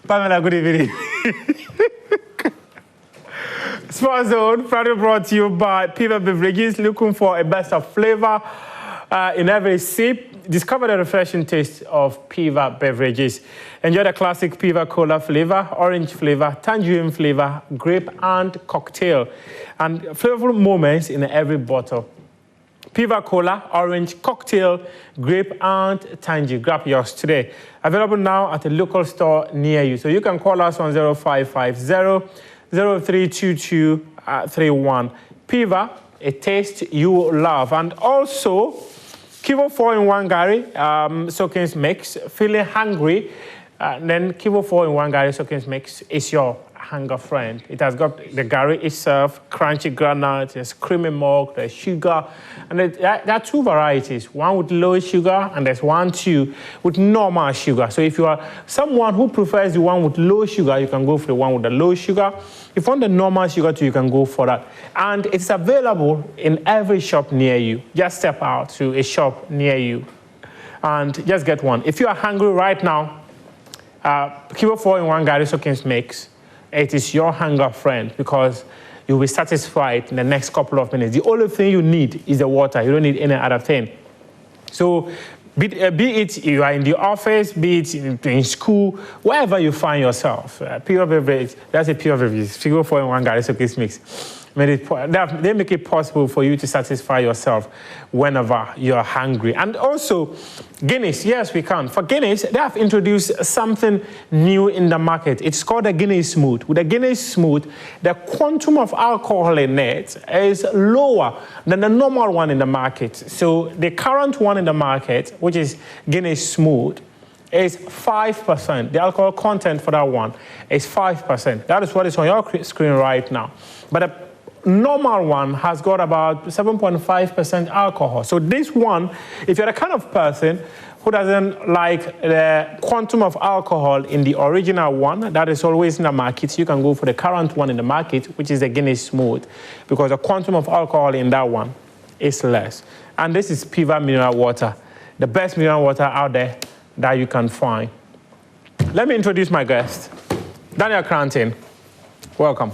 Pamela, good evening. Spurs Zone, proudly brought to you by Piva Beverages. Looking for a burst of flavor in every sip? Discover the refreshing taste of Piva Beverages. Enjoy the classic Piva Cola flavor, orange flavor, tangerine flavor, grape and cocktail. And flavorful moments in every bottle. Piva Cola, orange, cocktail, grape and tangerine. Grab yours today. Available now at a local store near you. So you can call us on 0550-032231. Piva, a taste you love. And also, Kivo 4-in-1 Gary, Soakins Mix. Feeling hungry, then Kivo 4-in-1 Gary Soakins Mix is your hunger friend. It has got the Gary itself, crunchy granules, there's creamy milk, there's sugar, and there are two varieties. One with low sugar, and there's one too with normal sugar. So if you are someone who prefers the one with low sugar, you can go for the one with the low sugar. If you want the normal sugar too, you can go for that. And it's available in every shop near you. Just step out to a shop near you and just get one. If you are hungry right now, Kivo 4-in-1 Gary Soakins Mix, it is your hunger friend because you'll be satisfied in the next couple of minutes. The only thing you need is the water. You don't need any other thing. So be it you are in the office, be it in school, wherever you find yourself, pure beverage, that's a pure beverage. Kivo 4-in-1 Gary Soakins Mix. They make it possible for you to satisfy yourself whenever you're hungry. And also, Guinness, yes, we can. For Guinness, they have introduced something new in the market. It's called the Guinness Smooth. With the Guinness Smooth, the quantum of alcohol in it is lower than the normal one in the market. So the current one in the market, which is Guinness Smooth, is 5%. The alcohol content for that one is 5%. That is what is on your screen right now. But the normal one has got about 7.5% alcohol. So this one, if you're the kind of person who doesn't like the quantum of alcohol in the original one, that is always in the market, you can go for the current one in the market, which is the Guinness Smooth, because the quantum of alcohol in that one is less. And this is Piva mineral water, the best mineral water out there that you can find. Let me introduce my guest, Daniel Cranton. Welcome.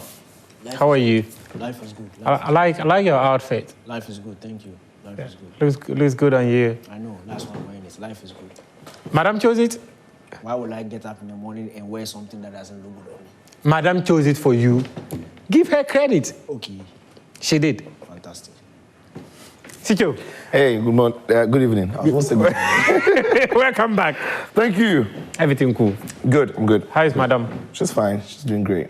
How are you? Life is good. I like your outfit. Life is good, thank you. Life is good. Looks good on you. I know, that's why I'm wearing this. Life is good. Madam chose it? Why would I get up in the morning and wear something that doesn't look good on me? Madam chose it for you. Give her credit. Okay. She did. Fantastic. Sicho. Hey, good morning. Good evening. I was supposed to go. Welcome back. Thank you. Everything cool? Good, I'm good. How is Madam? She's fine. She's doing great.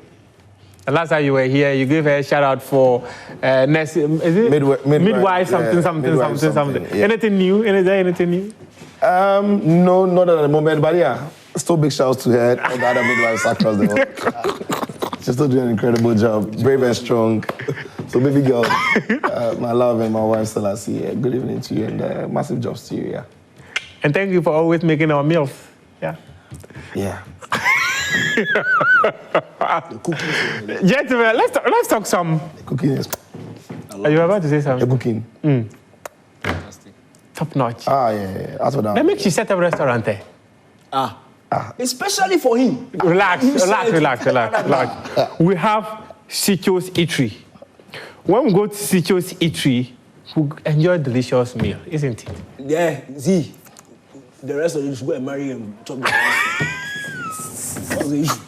The last time you were here, you gave her a shout out for midwife, something. Yeah. Anything new? Is there anything new? No, not at the moment, but yeah, still big shouts to her, all the other midwives across the world. She's still doing an incredible job, brave and strong. So baby girl, my love and my wife Selassie, good evening to you and massive jobs to you, yeah. And thank you for always making our meals, yeah. Yeah. Gentlemen, let's talk some. The cooking is. Are you about to say something? The cooking. Top notch. Yeah. That's what That makes you set up a restaurant there. Especially for him. Relax. We have Sicho's Eatery. When we go to Sicho's Eatery, we enjoy a delicious meal, isn't it? Yeah, see, the rest of you should go and marry him. Chop the house. What's the issue?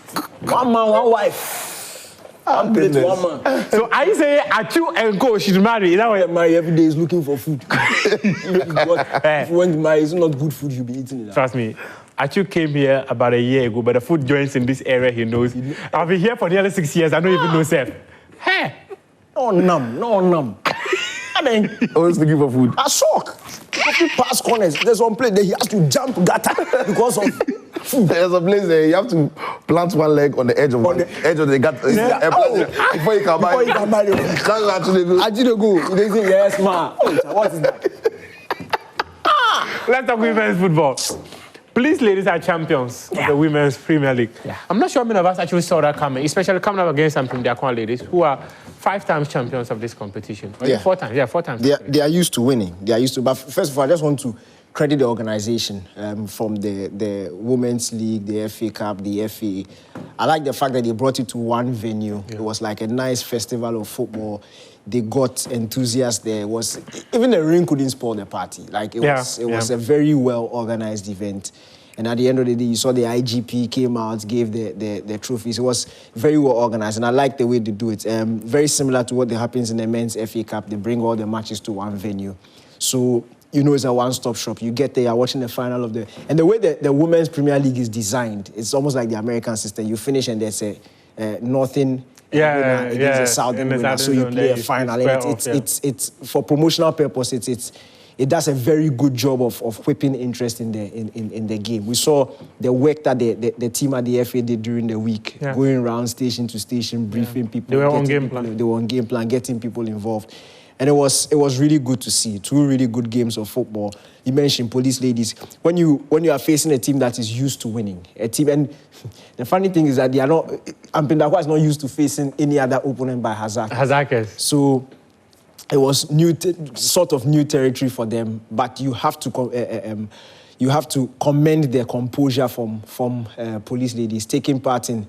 One man, one wife. One plate, one man. So I say Achu and go should marry. Is that what marry every day is looking for food. If you want to marry, it's not good food you'll be eating it. Trust me. Achu came here about a year ago, but the food joints in this area he knows. I've been here for nearly 6 years. I don't even know self. Hey! No numb. And then always looking for food. A shock. If pass corners, there's one place that he has to jump gutter because of food. There's a place there you have to plant one leg on the edge of the gutter. Before you can marry. Actually go. They say yes, ma. What is that? Let's talk women's football. Please, ladies are champions of the Women's Premier League. Yeah. I'm not sure many of us actually saw that coming, especially coming up against some Premier ladies who are 5 times champions of this competition. Or Yeah. 4 times. Yeah, 4 times. They are used to winning. They are used to. But first of all, I just want to credit the organization from the Women's League, the FA Cup, the FA. I like the fact that they brought it to one venue. Yeah. It was like a nice festival of football. They got enthusiasts there. It was even the rain couldn't spoil the party. Like it was a very well organized event. And at the end of the day, you saw the IGP came out, gave the trophies. It was very well organized, and I like the way they do it. Very similar to what happens in the men's FA Cup. They bring all the matches to one venue. So, you know, it's a one-stop shop. You get there, you're watching the final of the... And the way the Women's Premier League is designed, it's almost like the American system. You finish and there's a nothing against the Southern winner. So you play a final. It's for promotional purposes, it does a very good job of whipping interest in the game. We saw the work that the team at the FA did during the week, going around station to station, briefing people. They were on game plan. They were on game plan, getting people involved. And it was really good to see. 2 really good games of football. You mentioned Police Ladies. When you are facing a team that is used to winning, and the funny thing is that they are not. Ampem is not used to facing any other opponent by Hazakes. So it was sort of new territory for them. But you have to commend their composure from Police Ladies, taking part in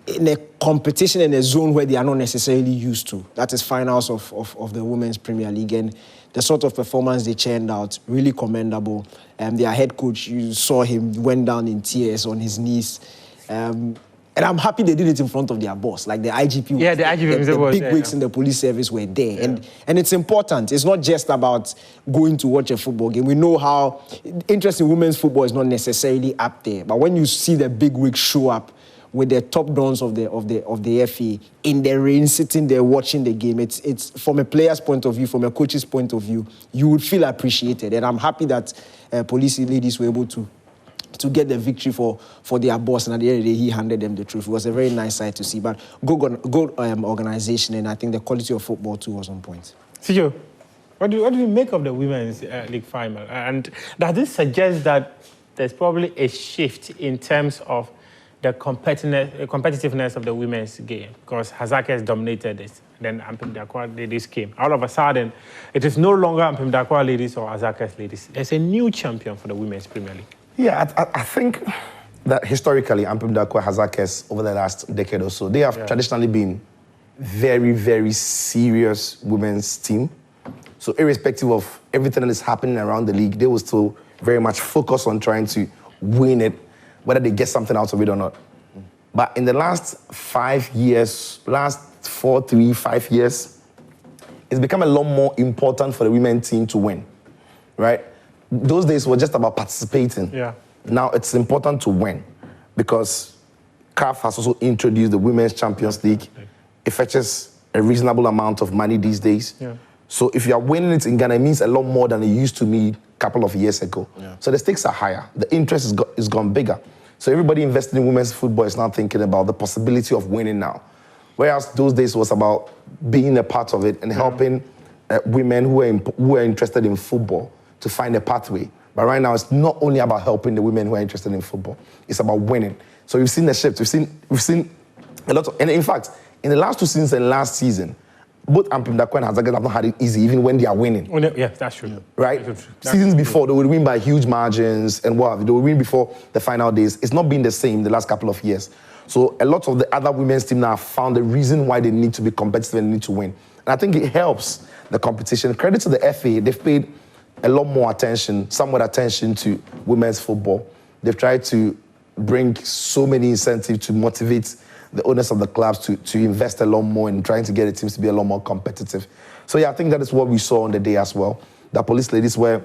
a competition in a zone where they are not necessarily used to. That is finals of the Women's Premier League. And the sort of performance they churned out, really commendable. Their head coach, you saw him, went down in tears on his knees. And I'm happy they did it in front of their boss, like the IGP. Yeah, the IGP the big wigs in the police service were there. Yeah. And it's important. It's not just about going to watch a football game. We know how interest in women's football is not necessarily up there. But when you see the big wigs show up with the top dons of the FA in the rain, sitting there watching the game, it's from a player's point of view, from a coach's point of view, you would feel appreciated. And I'm happy that Police Ladies were able to get the victory for their boss, and at the end of the day, he handed them the trophy. It was a very nice sight to see, but good organization, and I think the quality of football too was on point. Sijo, what do you make of the Women's League final? And does this suggest that there's probably a shift in terms of the competitiveness of the women's game? Because Hazakes dominated this, then Ampem Dakwa ladies came. All of a sudden, it is no longer Ampem Dakwa ladies or Hazakes ladies. There's a new champion for the Women's Premier League. Yeah, I think that historically, Ampem Dakwa, Hazakes, over the last decade or so, they have traditionally been very, very serious women's team. So irrespective of everything that is happening around the league, they will still very much focus on trying to win it, whether they get something out of it or not. But in the last 5 years, last 5 years, it's become a lot more important for the women's team to win, right? Those days were just about participating. Yeah. Now it's important to win because CAF has also introduced the Women's Champions League. It fetches a reasonable amount of money these days. Yeah. So if you are winning it in Ghana, it means a lot more than it used to be a couple of years ago. Yeah. So the stakes are higher. The interest is gone bigger. So everybody investing in women's football is now thinking about the possibility of winning now. Whereas those days was about being a part of it and helping women who are interested in football to find a pathway. But right now, it's not only about helping the women who are interested in football. It's about winning. So we've seen the shift. We've seen a lot of... And in fact, in the last 2 seasons and last season, both Ampem Dakwa and Hazakes have not had it easy, even when they are winning. Oh, no, yeah, that's true. Right? Seasons before, they would win by huge margins and what have you. They would win before the final days. It's not been the same the last couple of years. So a lot of the other women's team now have found the reason why they need to be competitive and need to win. And I think it helps the competition. Credit to the FA, they've paid a lot more attention, somewhat attention to women's football. They've tried to bring so many incentives to motivate the owners of the clubs to invest a lot more in trying to get the teams to be a lot more competitive. So yeah, I think that is what we saw on the day as well. The Police Ladies were,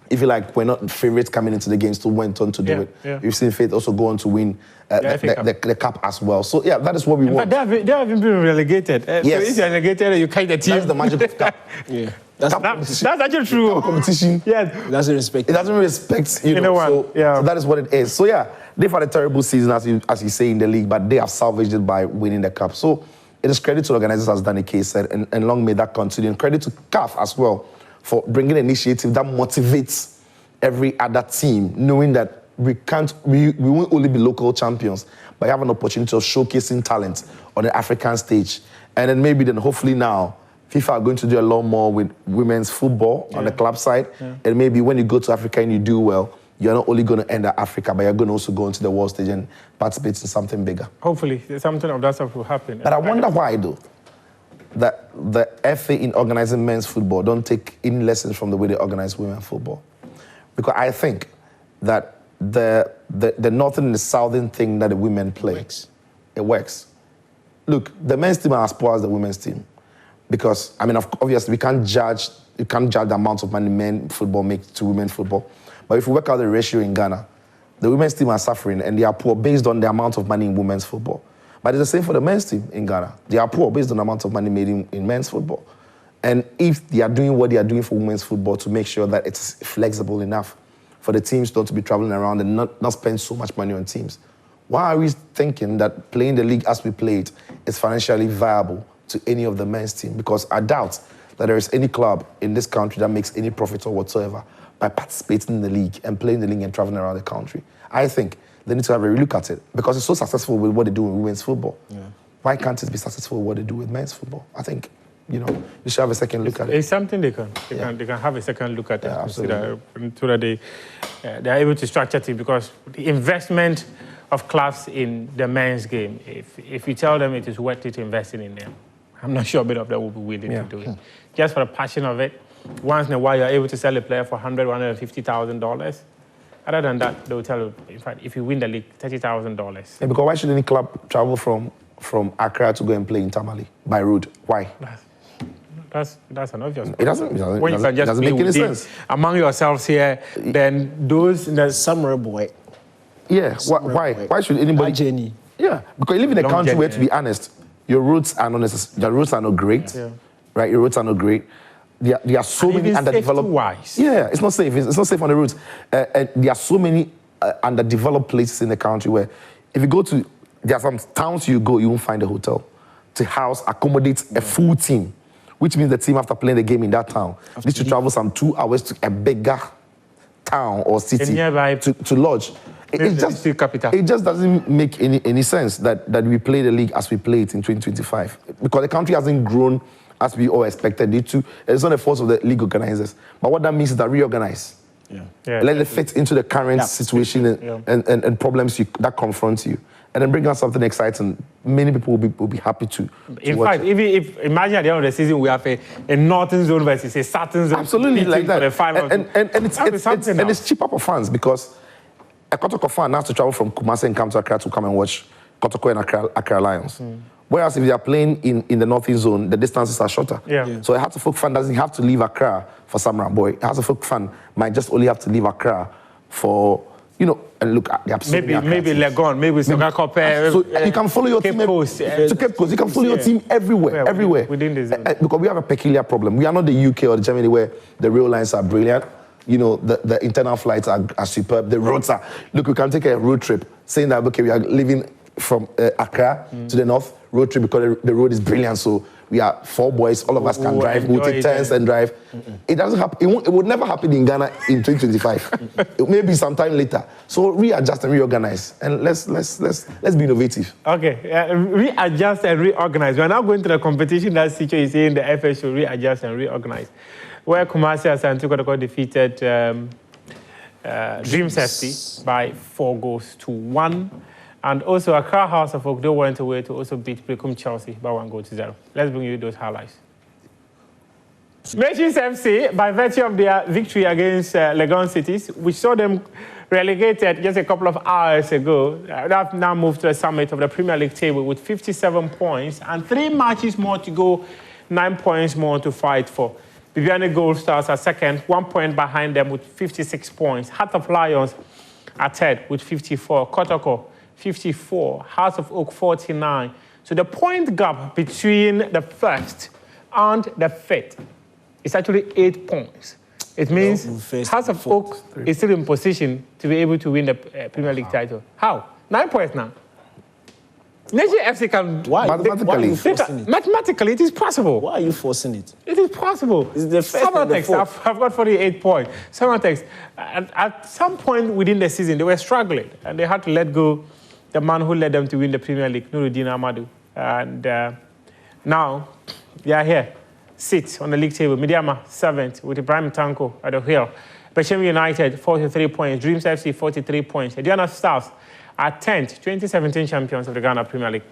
if you like, were not favorites coming into the game, still went on to do it. Yeah. You've seen Faith also go on to win the cup as well. So yeah, that is what we want. But they haven't been relegated. Yes. So if you're relegated, you catch the team. That's the magic of cup. Yeah. That's actually true. Competition. Yeah. It doesn't respect. It doesn't respect, you know. So that is what it is. So yeah, they've had a terrible season, as you say, in the league, but they have salvaged it by winning the cup. So it is credit to the organizers, as Danny K said, and long may that continue. And credit to CAF as well for bringing an initiative that motivates every other team, knowing that we won't only be local champions, but have an opportunity of showcasing talent on the African stage And then maybe then hopefully now, FIFA are going to do a lot more with women's football on the club side. And maybe when you go to Africa and you do well, you're not only going to end at Africa, but you're going to also go into the world stage and participate in something bigger. Hopefully, something of that stuff will happen. But I wonder why, though, that the FA in organizing men's football don't take any lessons from the way they organize women's football. Because I think that the northern and the southern thing that the women play, it works. Look, the men's team are as poor as the women's team. Because, I mean, obviously, you can't judge the amount of money men football make to women's football. But if you work out the ratio in Ghana, the women's team are suffering and they are poor based on the amount of money in women's football. But it's the same for the men's team in Ghana. They are poor based on the amount of money made in men's football. And if they are doing what they are doing for women's football to make sure that it's flexible enough for the teams not to be traveling around and not spend so much money on teams, why are we thinking that playing the league as we play it is financially viable to any of the men's team? Because I doubt that there is any club in this country that makes any profit or whatsoever by participating in the league and playing the league and traveling around the country. I think they need to have a relook at it because it's so successful with what they do with women's football. Why can't it be successful with what they do with men's football? I think, you should have a second look at it. It's something they can have a second look at it. Absolutely. So that they are able to structure it because the investment of clubs in the men's game, if you tell them it is worth it investing in them, I'm not sure a bit of them will be willing to do it. Just for the passion of it, once in a while you're able to sell a player for $100,000, $150,000. Other than that, they'll tell you, in fact, if you win the league, $30,000. Yeah, because why should any club travel from Accra to go and play in Tamale by road? Why? That's an obvious point. It doesn't when you can just make any sense. Among yourselves here, then those... Summer boy. Yeah, why? Why should anybody... journey. Yeah, because you live in a country where, to be honest, your roads are not great, right? Your roads are not great. There are so many underdeveloped... Wise. Yeah, it's not safe. It's not safe on the roads. And there are so many underdeveloped places in the country where if you go to... There are some towns you go, you won't find a hotel to accommodate a full team, which means the team, after playing the game in that town, needs to travel some 2 hours to a bigger town or city to lodge. It just doesn't make any sense that we play the league as we play it in 2025 because the country hasn't grown as we all expected it to. It's not the fault of the league organizers. But what that means is that reorganize. Let it fit into the current situation and problems that confront you. And then bring out something exciting. Many people will be happy to in fact, if imagine at the end of the season we have a northern zone versus a southern zone. Absolutely, like that. And it's cheaper for fans because a Kotoko fan has to travel from Kumasi and come to Accra to come and watch Kotoko and Accra Lions. Whereas if they are playing in the northern zone, the distances are shorter. So a Hearts-of-Oak fan doesn't have to leave Accra for Samra Boy. A Hearts-of-Oak fan might just only have to leave Accra for, and look at the absolute. Maybe Legon, maybe Soka. So you can follow your team to Cape Coast. You can follow your team everywhere. Within the zone. Because we have a peculiar problem. We are not the UK or the Germany where the rail lines are brilliant. The internal flights are superb. The roads are... Look, we can take a road trip saying that, okay, we are leaving from Accra to the north, road trip because the road is brilliant. So we are 4 boys, all of us can drive. We'll take turns and drive. It doesn't happen. It would never happen in Ghana in 2025. It may be sometime later. So readjust and reorganize. And let's be innovative. Okay, readjust and reorganize. We are now going to the competition that Sicho is saying the FA should readjust and reorganize. Where Kumasi Asante Kotoko defeated Dreams FC by 4-1. And also Accra Hearts-of-Oak, they went away to also beat Brekum Chelsea by 1-0. Let's bring you those highlights. Nations FC, by virtue of their victory against Legon Cities, we saw them relegated just a couple of hours ago. They have now moved to the summit of the Premier League table with 57 points and 3 matches more to go, 9 points more to fight for. Bibiani Gold Stars are second, 1 point behind them with 56 points. Heart of Lions are third with 54. Kotoko, 54. Hearts-of-Oak, 49. So the point gap between the first and the fifth is actually 8 points. It means Hearts-of-Oak is still in position to be able to win the Premier League title. How? 9 points now. Nation FC can... Why? Mathematically, it is possible. Why are you forcing it? It is possible. It's the first and the fourth. I've got 48 points. Samatex, at some point within the season, they were struggling, and they had to let go the man who led them to win the Premier League, Nuruddin Amadou. And Now, they are here. Sit on the league table. Midiama, 7th, with Ibrahim Tanko at the hill. Pechem United, 43 points. Dreams FC, 43 points. Ediana Stars are 10th, 2017 champions of the Ghana Premier League.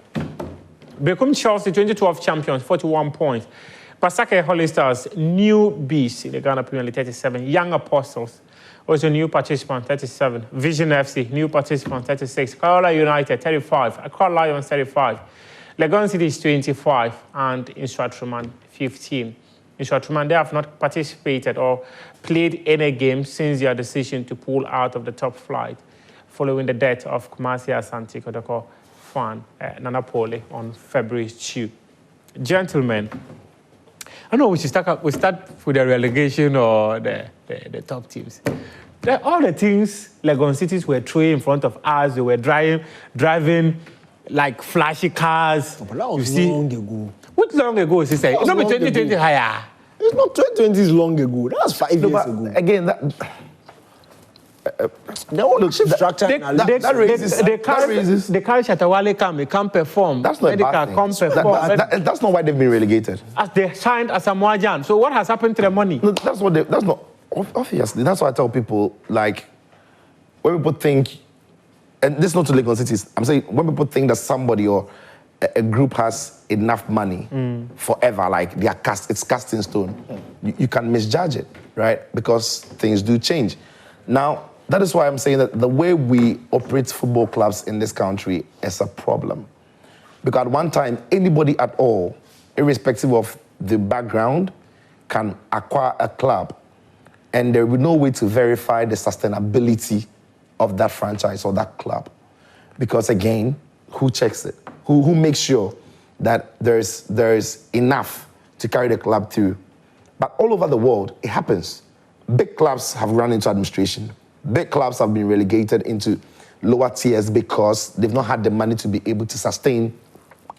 Bekum Chelsea, 2012 champions, 41 points. Pasake Holy Stars, new beast in the Ghana Premier League, 37. Young Apostles, also new participant, 37. Vision FC, new participant, 36. Kerala United, 35. Accra Lions, 35. Legon City is 25. And Instructruman, 15. Instructruman, they have not participated or played any game since their decision to pull out of the top flight following the death of Kumasi Asante Kotoko fan Nana Pole on February 2. Gentlemen, I know we start with the relegation or the top teams. All the things Legon cities were throwing in front of us, they were driving like flashy cars. But that was long ago. What long ago is this? It's not 2020 higher. It's not 2020 is long ago. That was 5 years ago. Again, They all look structure. They carry Shatawale can't perform. That's not a bad thing. That's not why they've been relegated. As they signed as Samoa. So what has happened to the money? No, that's not obviously. That's why I tell people, like, when people think, and this is not to Legon cities, I'm saying when people think that somebody or a group has enough money forever, like it's cast in stone, you can misjudge it, right? Because things do change. Now, that is why I'm saying that the way we operate football clubs in this country is a problem. Because at one time, anybody at all, irrespective of the background, can acquire a club, and there will be no way to verify the sustainability of that franchise or that club. Because again, who checks it? Who makes sure that there's enough to carry the club through? But all over the world, it happens. Big clubs have run into administration. Big clubs have been relegated into lower tiers because they've not had the money to be able to sustain,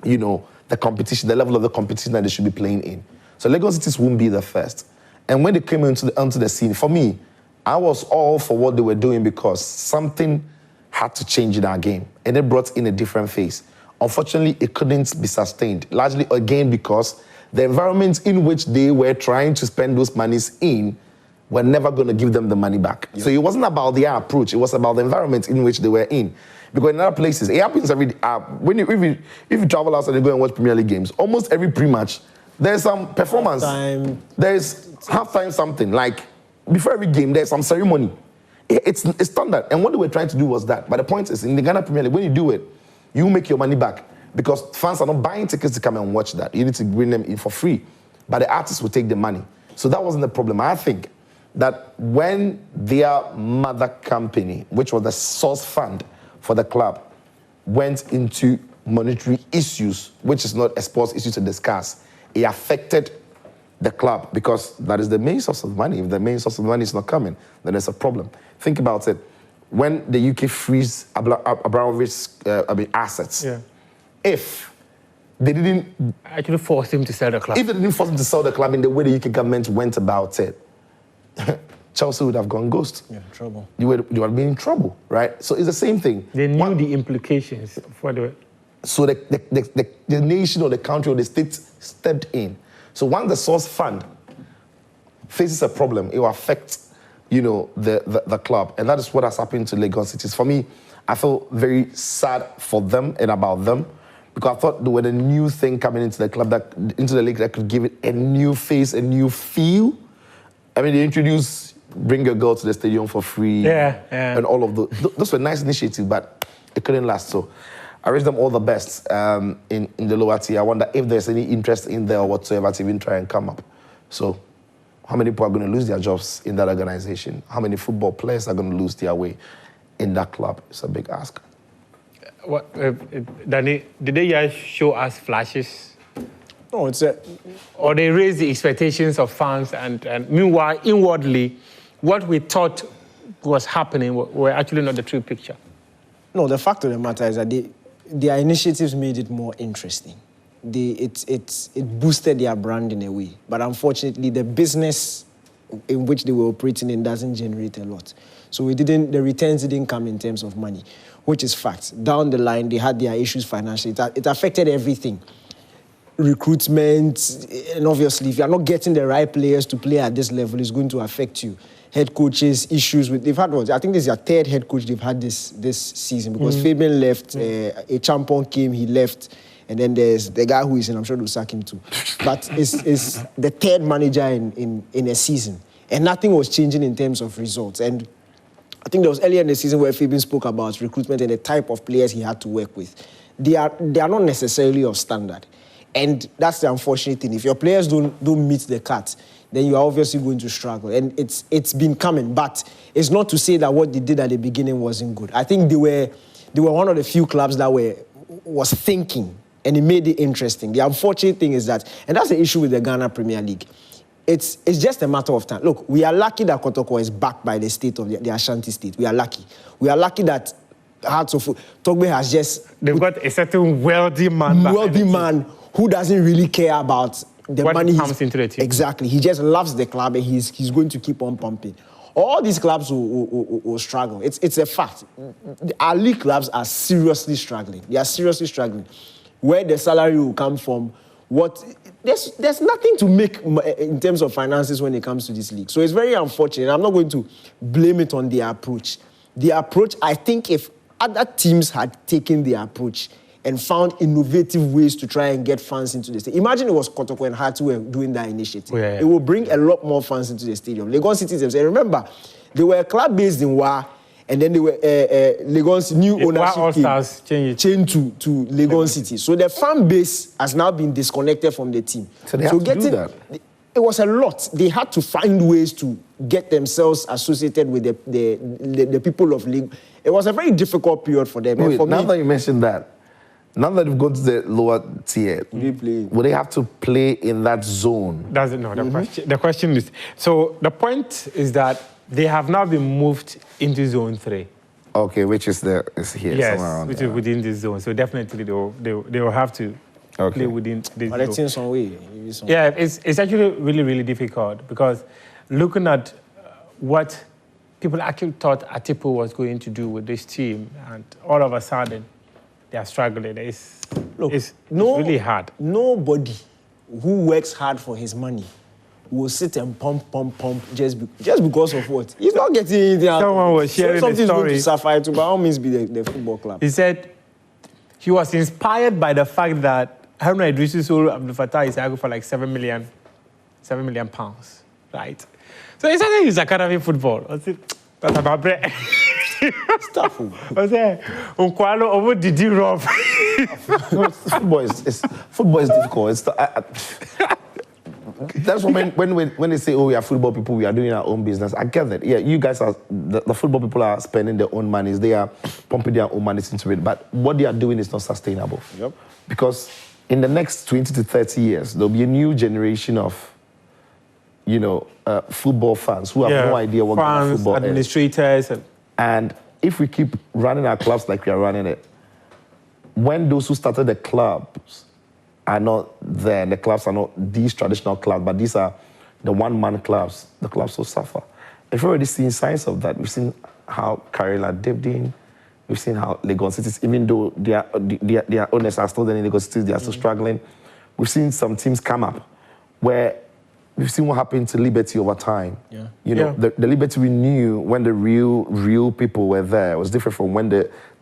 the competition, the level of the competition that they should be playing in. So Legon cities won't be the first. And when they came onto the scene, for me, I was all for what they were doing because something had to change in our game, and it brought in a different phase. Unfortunately, it couldn't be sustained, largely again because the environment in which they were trying to spend those monies in were never going to give them the money back. Yep. So it wasn't about their approach, it was about the environment in which they were in. Because in other places, it happens every day. If you travel outside and go and watch Premier League games, almost every pre-match, there's some performance. There's halftime something. Like, before every game, there's some ceremony. It's standard. And what they were trying to do was that. But the point is, in the Ghana Premier League, when you do it, you make your money back. Because fans are not buying tickets to come and watch that. You need to bring them in for free. But the artists will take the money. So that wasn't the problem. I think that when their mother company, which was the source fund for the club, went into monetary issues, which is not a sports issue to discuss, it affected the club because that is the main source of money. If the main source of money is not coming, then there's a problem. Think about it. When the UK frees Abramovich's assets, if they didn't actually force him to sell the club, if they didn't force him to sell the club in the way the UK government went about it, Chelsea would have gone ghost. Yeah, trouble. You would have been in trouble, right? So it's the same thing. They knew the implications for the... So the nation or the country or the state stepped in. So once the source fund faces a problem, it will affect, the club. And that is what has happened to Legon cities. For me, I feel very sad for them and about them because I thought they were a new thing coming into the club, into the league that could give it a new face, a new feel. I mean, they introduced bring your girl to the stadium for free and all of those. Those were nice initiatives, but it couldn't last. So I wish them all the best in the lower tier. I wonder if there's any interest in there or whatsoever to even try and come up. So how many people are going to lose their jobs in that organization? How many football players are going to lose their way in that club? It's a big ask. What, Danny, did they just show us flashes? No, or they raise the expectations of fans, and meanwhile, inwardly, what we thought was happening were actually not the true picture. No, the fact of the matter is that their initiatives made it more interesting. It boosted their brand in a way. But unfortunately, the business in which they were operating in doesn't generate a lot. So the returns didn't come in terms of money, which is fact. Down the line, they had their issues financially. It affected everything. recruitment, and obviously if you're not getting the right players to play at this level, it's going to affect you. Head coaches, issues with, they've had what? I think this is their third head coach they've had this season, because Fabian left, a champion came, he left, and then there's the guy who is in, I'm sure they'll sack him too. But it's the third manager in a season, and nothing was changing in terms of results. And I think there was earlier in the season where Fabian spoke about recruitment and the type of players he had to work with. They are not necessarily of standard. And that's the unfortunate thing. If your players don't meet the cut, then you are obviously going to struggle. And it's been coming. But it's not to say that what they did at the beginning wasn't good. I think they were one of the few clubs that was thinking, and it made it interesting. The unfortunate thing is that, and that's the issue with the Ghana Premier League, it's just a matter of time. Look, we are lucky that Kotoko is backed by the state of the Ashanti state. We are lucky. We are lucky that Hearts of Togbe has just... They've got a certain wealthy man who doesn't really care about the what money comes into the team. Exactly. He just loves the club, and he's going to keep on pumping. All these clubs will struggle. It's a fact. Our league clubs are seriously struggling. They are seriously struggling. Where the salary will come from, there's nothing to make in terms of finances when it comes to this league. So it's very unfortunate. I'm not going to blame it on their approach. The approach, I think if other teams had taken the approach and found innovative ways to try and get fans into the stadium. Imagine it was Kotoko and Hearts who were doing that initiative. Oh, yeah. It will bring a lot more fans into the stadium. Legon City themselves, remember, they were a club based in Wa, and then they were Legon's new ownership changed to Legon City. So the fan base has now been disconnected from the team. So they have to do that. It was a lot. They had to find ways to get themselves associated with the people of Legon. It was a very difficult period for them. Wait, now that you mentioned that, now that they've gone to the lower tier, will they have to play in that zone? That's it. No, the question is, so the point is that they have now been moved into zone 3. Okay, which is here yes, somewhere around which there. is within this zone. So definitely they will have to play within this But it's in zone. some way. Yeah, it's actually really, really difficult, because looking at what people actually thought Atipo was going to do with this team, and all of a sudden they are struggling. It's really hard. Nobody who works hard for his money will sit and pump just because of what? He's not getting anything out. Someone was sharing something's a story. going to suffer to by all means be the football club. He said he was inspired by the fact that Haruna Idrisu sold Abdul Fattah Issahaku for like 7 million pounds, right? So he said he's academy football. I said, that's about bread. Stuff. I said, Unkwalo, over did you rob? Football is difficult. That's when they say, oh, we are football people, we are doing our own business. I get that. Yeah, you guys are, the football people are spending their own monies. They are pumping their own monies into it. But what they are doing is not sustainable. Yep. Because in the next 20 to 30 years, there'll be a new generation of, football fans who have no idea what kind of football administrators is. And if we keep running our clubs like we are running it, when those who started the clubs are not there, and the clubs are not these traditional clubs, but these are the one-man clubs, the clubs will suffer. We've already seen signs of that. We've seen how Karela dipped in. We've seen how Legon cities, even though their owners are still there in Legon cities, they are still struggling. We've seen some teams come up where we've seen what happened to Liberty over time. Yeah. The Liberty we knew when the real people were there was different from when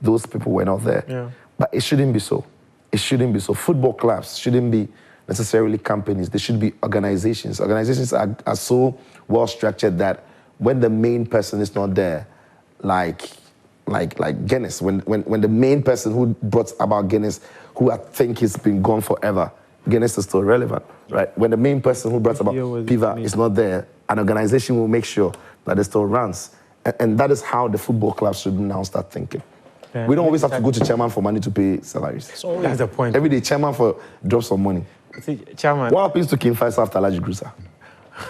those people were not there. Yeah. But it shouldn't be so. It shouldn't be so. Football clubs shouldn't be necessarily companies. They should be organizations. Organizations are so well structured that when the main person is not there, like Guinness, when the main person who brought about Guinness, who I think has been gone forever, Guinness is still relevant, right? When the main person who brought about Piva is not there, an organization will make sure that it still runs. And that is how the football clubs should now start thinking. Yeah. We don't always have to go to chairman for money to pay salaries. So that's the point. Every day, chairman drops some money. Chairman. What happens to King Faisal after Alhaji Grusa?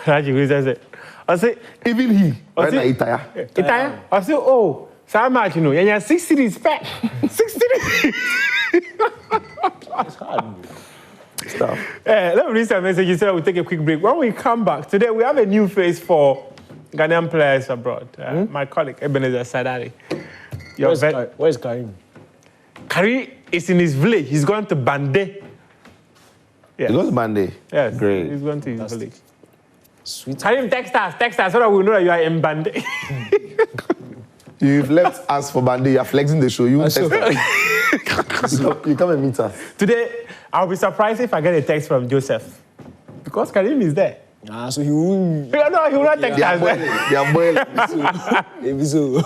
Alhaji Grusa said, I say, even he, right now, Itaya. I say, oh, so much, you're 6 cities back. 6 cities. It's hard. Stuff. Let me read some messages so we'll take a quick break. When we come back, today we have a new face for Ghanaian players abroad. My colleague, Ebenezer Sadari. Where's Karim? Karim is in his village. He's going to Bande. Yes. He goes Monday. Yes. Great. He's going to his village. Sweet. Karim, text us so that we know that you are in Bande. You've left us for Monday. You're flexing the show. You won't text us. You come and meet us. Today, I'll be surprised if I get a text from Joseph. Because Karim is there. So he won't. No, he will not text us. They are boiling. Maybe so.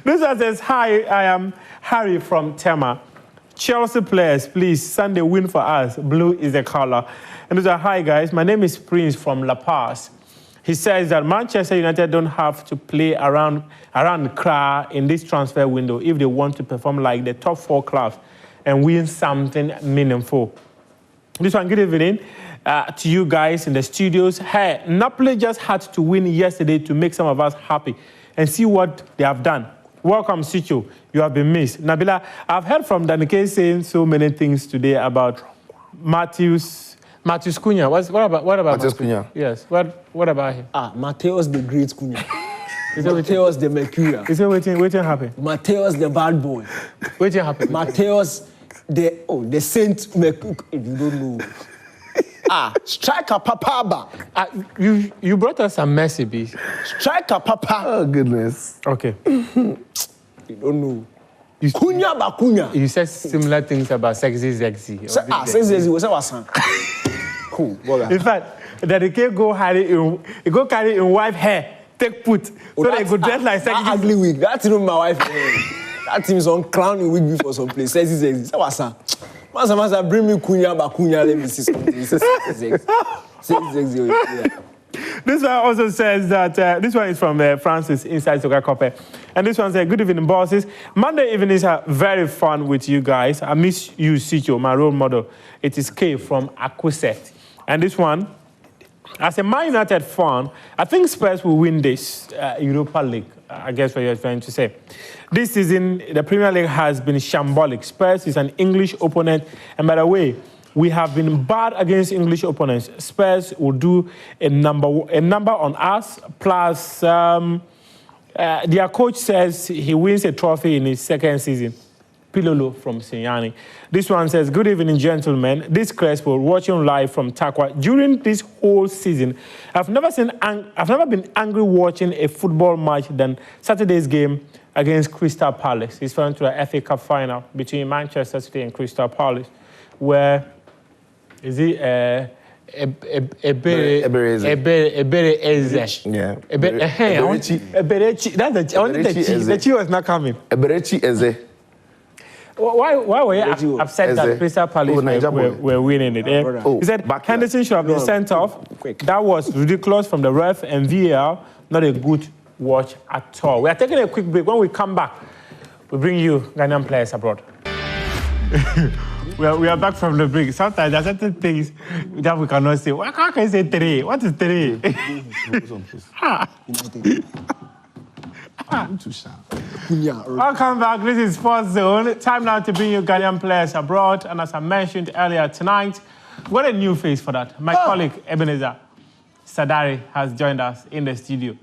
This one says, hi, I am Harry from Tema. Chelsea players, please, Sunday win for us. Blue is the color. And these are, hi guys, my name is Prince from La Paz. He says that Manchester United don't have to play around the crowd in this transfer window if they want to perform like the top 4 clubs and win something meaningful. This one, good evening to you guys in the studios. Hey, Napoli just had to win yesterday to make some of us happy and see what they have done. Welcome, Sicho. You have been missed. Nabila, I've heard from Danike saying so many things today about Matthews Cunha. What about Matthews Cunha? Yes. What about him? Mateus the great Cunha. Mateus the Mercurial. Is it waiting happen? Mateus the bad boy. Waiting happen. Mateus the Saint Mercurial. You don't know. Striker Papaba. You brought us some Messi, B. Striker Papa. Oh, goodness. Okay. You don't know. Cunha ba Cunha. You said similar things about sexy. Sexy was that cool. In fact, that they can go carry in wife hair, take put, so they go dress like sexy. Ugly wig. That's even my wife. That team is on clowning wig before some place. Sexy. That was Masa, bring me Cunha ba Cunha. Let me see something. Sexy. This one also says that, this one is from Francis inside Soka Kope. And this one says, good evening, bosses. Monday evenings are very fun with you guys. I miss you, Sicho, my role model. It is K from Akuset. And this one, as a Man United fan, I think Spurs will win this Europa League. I guess what you're trying to say. This season, the Premier League has been shambolic. Spurs is an English opponent. And by the way, we have been bad against English opponents. Spurs will do a number on us, plus their coach says he wins a trophy in his second season. Pilolo from Sinyani. This one says, good evening, gentlemen. This Crespo, watching live from Takwa. During this whole season, I've never been angry watching a football match than Saturday's game against Crystal Palace. It's referring to the FA Cup final between Manchester City and Crystal Palace, where is it Eberechi? Yeah. Eberechi. That's the Chi was not coming. Eberechi Eze. Why were you upset that Crystal Palace were winning it? He said Henderson should have been sent off. That was ridiculous from the ref and VAR. Not a good watch at all. We are taking a quick break. When we come back, we bring you Ghanaian players abroad. We are back from the break. Sometimes there are certain things that we cannot say. Why can't I say 3? What is 3? Welcome back. This is Sports Zone. Time now to bring you Ghanaian players abroad. And as I mentioned earlier tonight, what a new face for that. My colleague Ebenezer Sadari has joined us in the studio.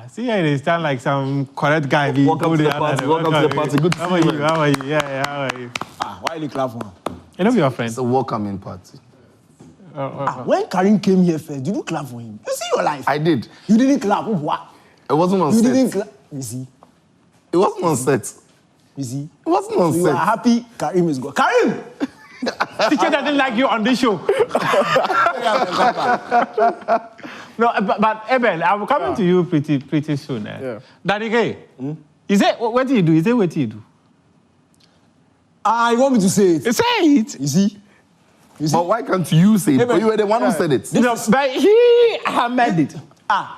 See here they stand like some correct guy. Welcome to the party. Welcome to the party. Good to see you. How are you? Yeah, how are you? Why you clap for him? You know your friend. It's a welcoming party. When Karim came here first, did you clap for him? You see your life. I did. You didn't clap. What? It wasn't on You set. didn't clap. You see? It wasn't on set. You see? It wasn't on You set. are happy Karim is gone. Karim! Teacher doesn't like you on this show. No, but Eben, I'm coming to you pretty soon. Yeah. Daddy Gay, is it what do you do? Is it what do you do? You want me to say it? Say it. You see? But why can't you say it? But you were the one who said it. No, but he made it.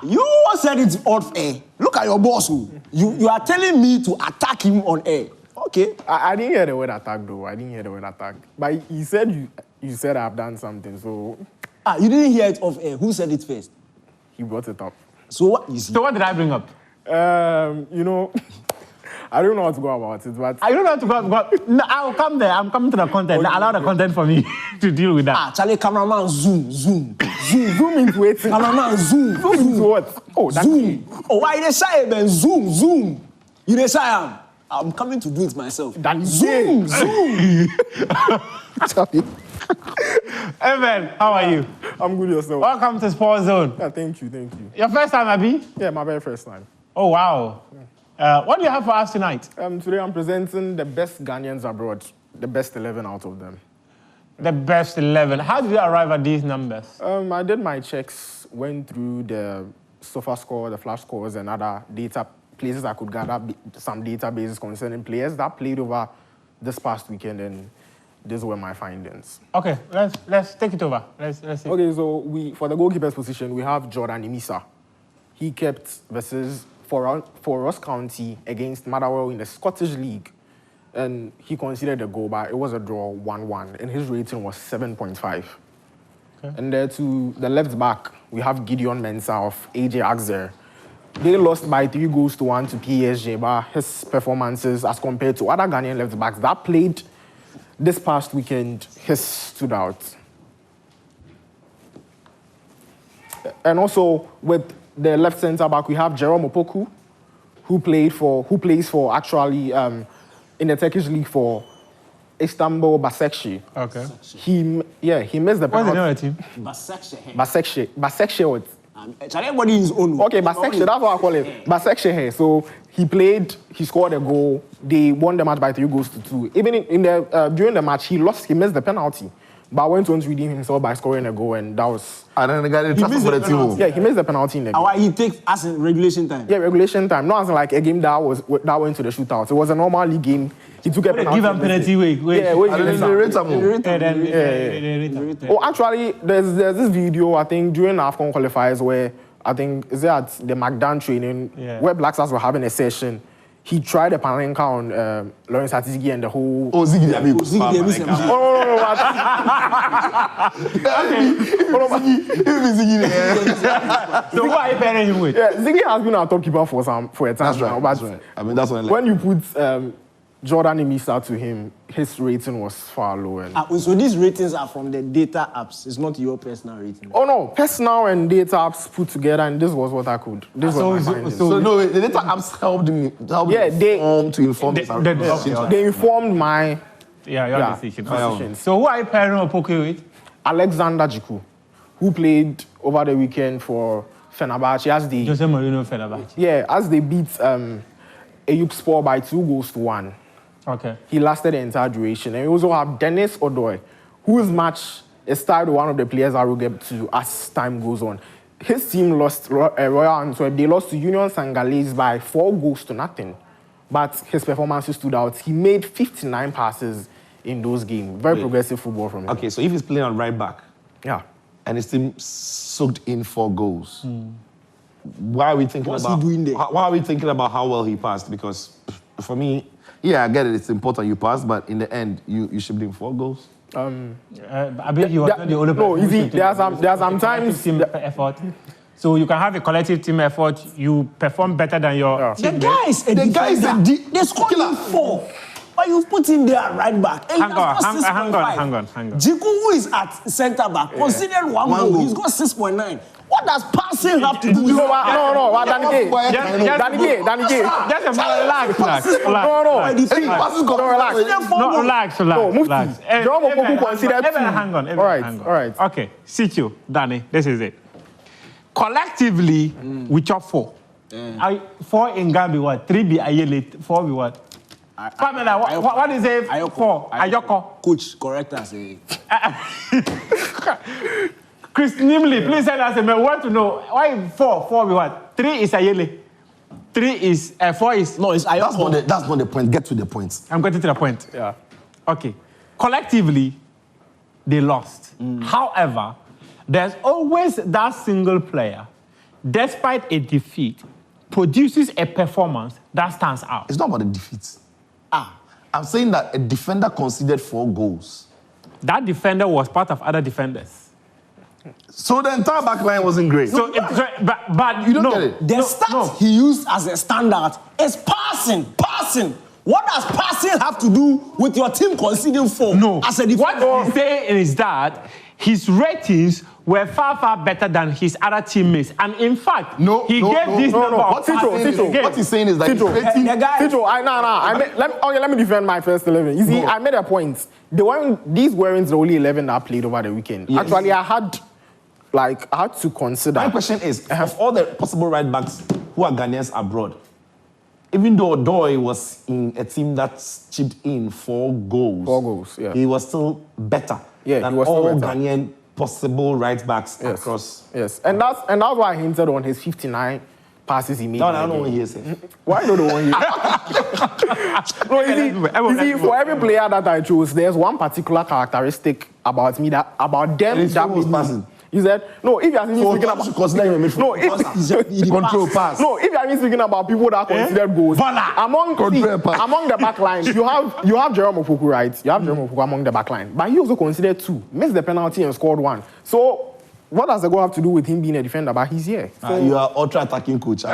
You said it off air. Look at your boss. You are telling me to attack him on air. Okay. I didn't hear the word attack though. I didn't hear the word attack. But he said you said I've done something, so You didn't hear it off air. Who said it first? he brought it up. So what you see? So what did I bring up? You know, I don't know how to go about it, but I don't know how to go. No, I'll come there. I'm coming to the content. Allow the content for me to deal with that. Charlie, cameraman, zoom into it. Cameraman, zoom into what? Oh, that's zoom. Why they say then zoom? You they say I'm coming to do it myself. That's zoom. Charlie. Evan, how are you? I'm good yourself. Welcome to Sports Zone. Yeah, thank you. Your first time, Abi? Yeah, my very first time. Oh, wow. What do you have for us tonight? Today I'm presenting the best Ghanaians abroad, the best 11 out of them. The best 11. How did you arrive at these numbers? I did my checks, went through the SofaScore, the Flash scores, and other data places I could gather some databases concerning players that played over this past weekend, and these were my findings. Okay, let's take it over. Let's see. Okay, so for the goalkeeper's position, we have Jordan Imisa. He kept versus for Ross County against Motherwell in the Scottish League, and he conceded a goal, but it was a draw 1-1, and his rating was 7.5. Okay. And there to the left back, we have Gideon Mensah of AJ Axer. They lost by 3-1 to PSG, but his performances as compared to other Ghanaian left backs that played this past weekend, his stood out. And also with the left centre back, we have Jerome Opoku, who plays for actually in the Turkish league for Istanbul Basaksehir. Okay. He missed the penalty. What's the name of the team? Basaksehir what? Everybody in his own way. Okay, Basaksehir, that's what I call it. Basaksehir. So he scored a goal. They won the match by 3-2. Even in the during the match, he missed the penalty. But went on to redeem himself by scoring a goal, and that was... And then the guy did transfer for the team. Yeah, he missed the penalty in the game. He takes us in regulation time. Yeah, regulation time. Not as like a game that went to the shootout. It was a normal league game. He took a penalty. Give him penalty. Wait. Yeah, Oh, actually, there's this video, I think, during the AFCON qualifiers where, I think, is it at the McDan training, where Black Stars were having a session. He tried a panenka on Lawrence Atizigi and the whole... Oh, Ziggy, So who are you pairing him with? Yeah, Ziggy has been our top keeper for a time now. That's right. I mean, that's what I like. When you put Jordan Imisa to him, his rating was far lower. So these ratings are from the data apps. It's not your personal rating. Oh no, personal and data apps put together, and this was what I could. This was my findings. So no, the data apps helped me. To inform They informed my your decision. So who are you pairing Opoku with? Alexander Jiku, who played over the weekend for Fenerbahce as they... Jose Mourinho Fenerbahce. Yeah, as they beat Ayuk Sport by 2-1. Okay. He lasted the entire duration. And we also have Dennis Odoi, whose match is tied with one of the players I will get to as time goes on. His team lost Royal Antwerp. They lost to Union Sangales by 4-0. But his performances stood out. He made 59 passes in those games. Very progressive football from him. Okay, so if he's playing on right back, and his team soaked in 4 goals, why are we thinking What's he doing there? Why are we thinking about how well he passed? Because for me, I get it. It's important you pass, but in the end, you should be in 4 goals. I believe you are not the only person. No, easy. There are some times team effort. So you can have a collective team effort. You perform better than your team. The guy is a they scored him 4. But you put him there at right back. And hang on. Jiku, who is at centre back, considered one goal. He's got 6.9. What does passing have to do with No, Danny Gay. Just relax. Relax. No, Mufti. Jerome Opoku considered 2. Hang on. All right. Okay, Situ, Danny, this is it. Collectively, we chop 4. 4 in Gambia, what? 3 be Ayele, 4 be what? Pamela, what is it? 4. Ayoko. Coach, correct us. Chris Nimley, please send us a mail. We want to know why 4 be what? 3 is Ayele. 4 is... No, it's Ayoko. That's not the point. Get to the point. I'm getting to the point. Yeah. Okay. Collectively, they lost. However, there's always that single player, despite a defeat, produces a performance that stands out. It's not about the defeat. I'm saying that a defender conceded 4 goals. That defender was part of other defenders. So the entire back line wasn't great. But you don't get it. The stats he used as a standard is passing. What does passing have to do with your team conceding 4? No. As a defender? What he's saying is that his ratings were far, far better than his other teammates. And in fact, he gave this number of passes. What he's saying is that let me defend my first 11. You see, I made a point. These weren't the only 11 that played over the weekend. Yes. Actually, I had to consider. My question is, of all the possible right backs who are Ghanaians abroad, even though Doi was in a team that chipped in 4 goals, yeah, he was still better than all Ghanaian possible right backs across. Yes, and that's why I hinted on his 59 passes he made. No, I don't know what he is. Why don't know you see, for every player that I chose, there's one particular characteristic about me about them that was passing. He said, no, if you are speaking about consider him a midfielder. Control pass. No, if you are speaking about people that consider goals, among the back line, you have Jerome Opoku, right? You have Jerome Opoku among the back line. But he also considered 2, missed the penalty and scored 1. So what does the goal have to do with him being a defender? But he's here. So, you are ultra attacking coach. No,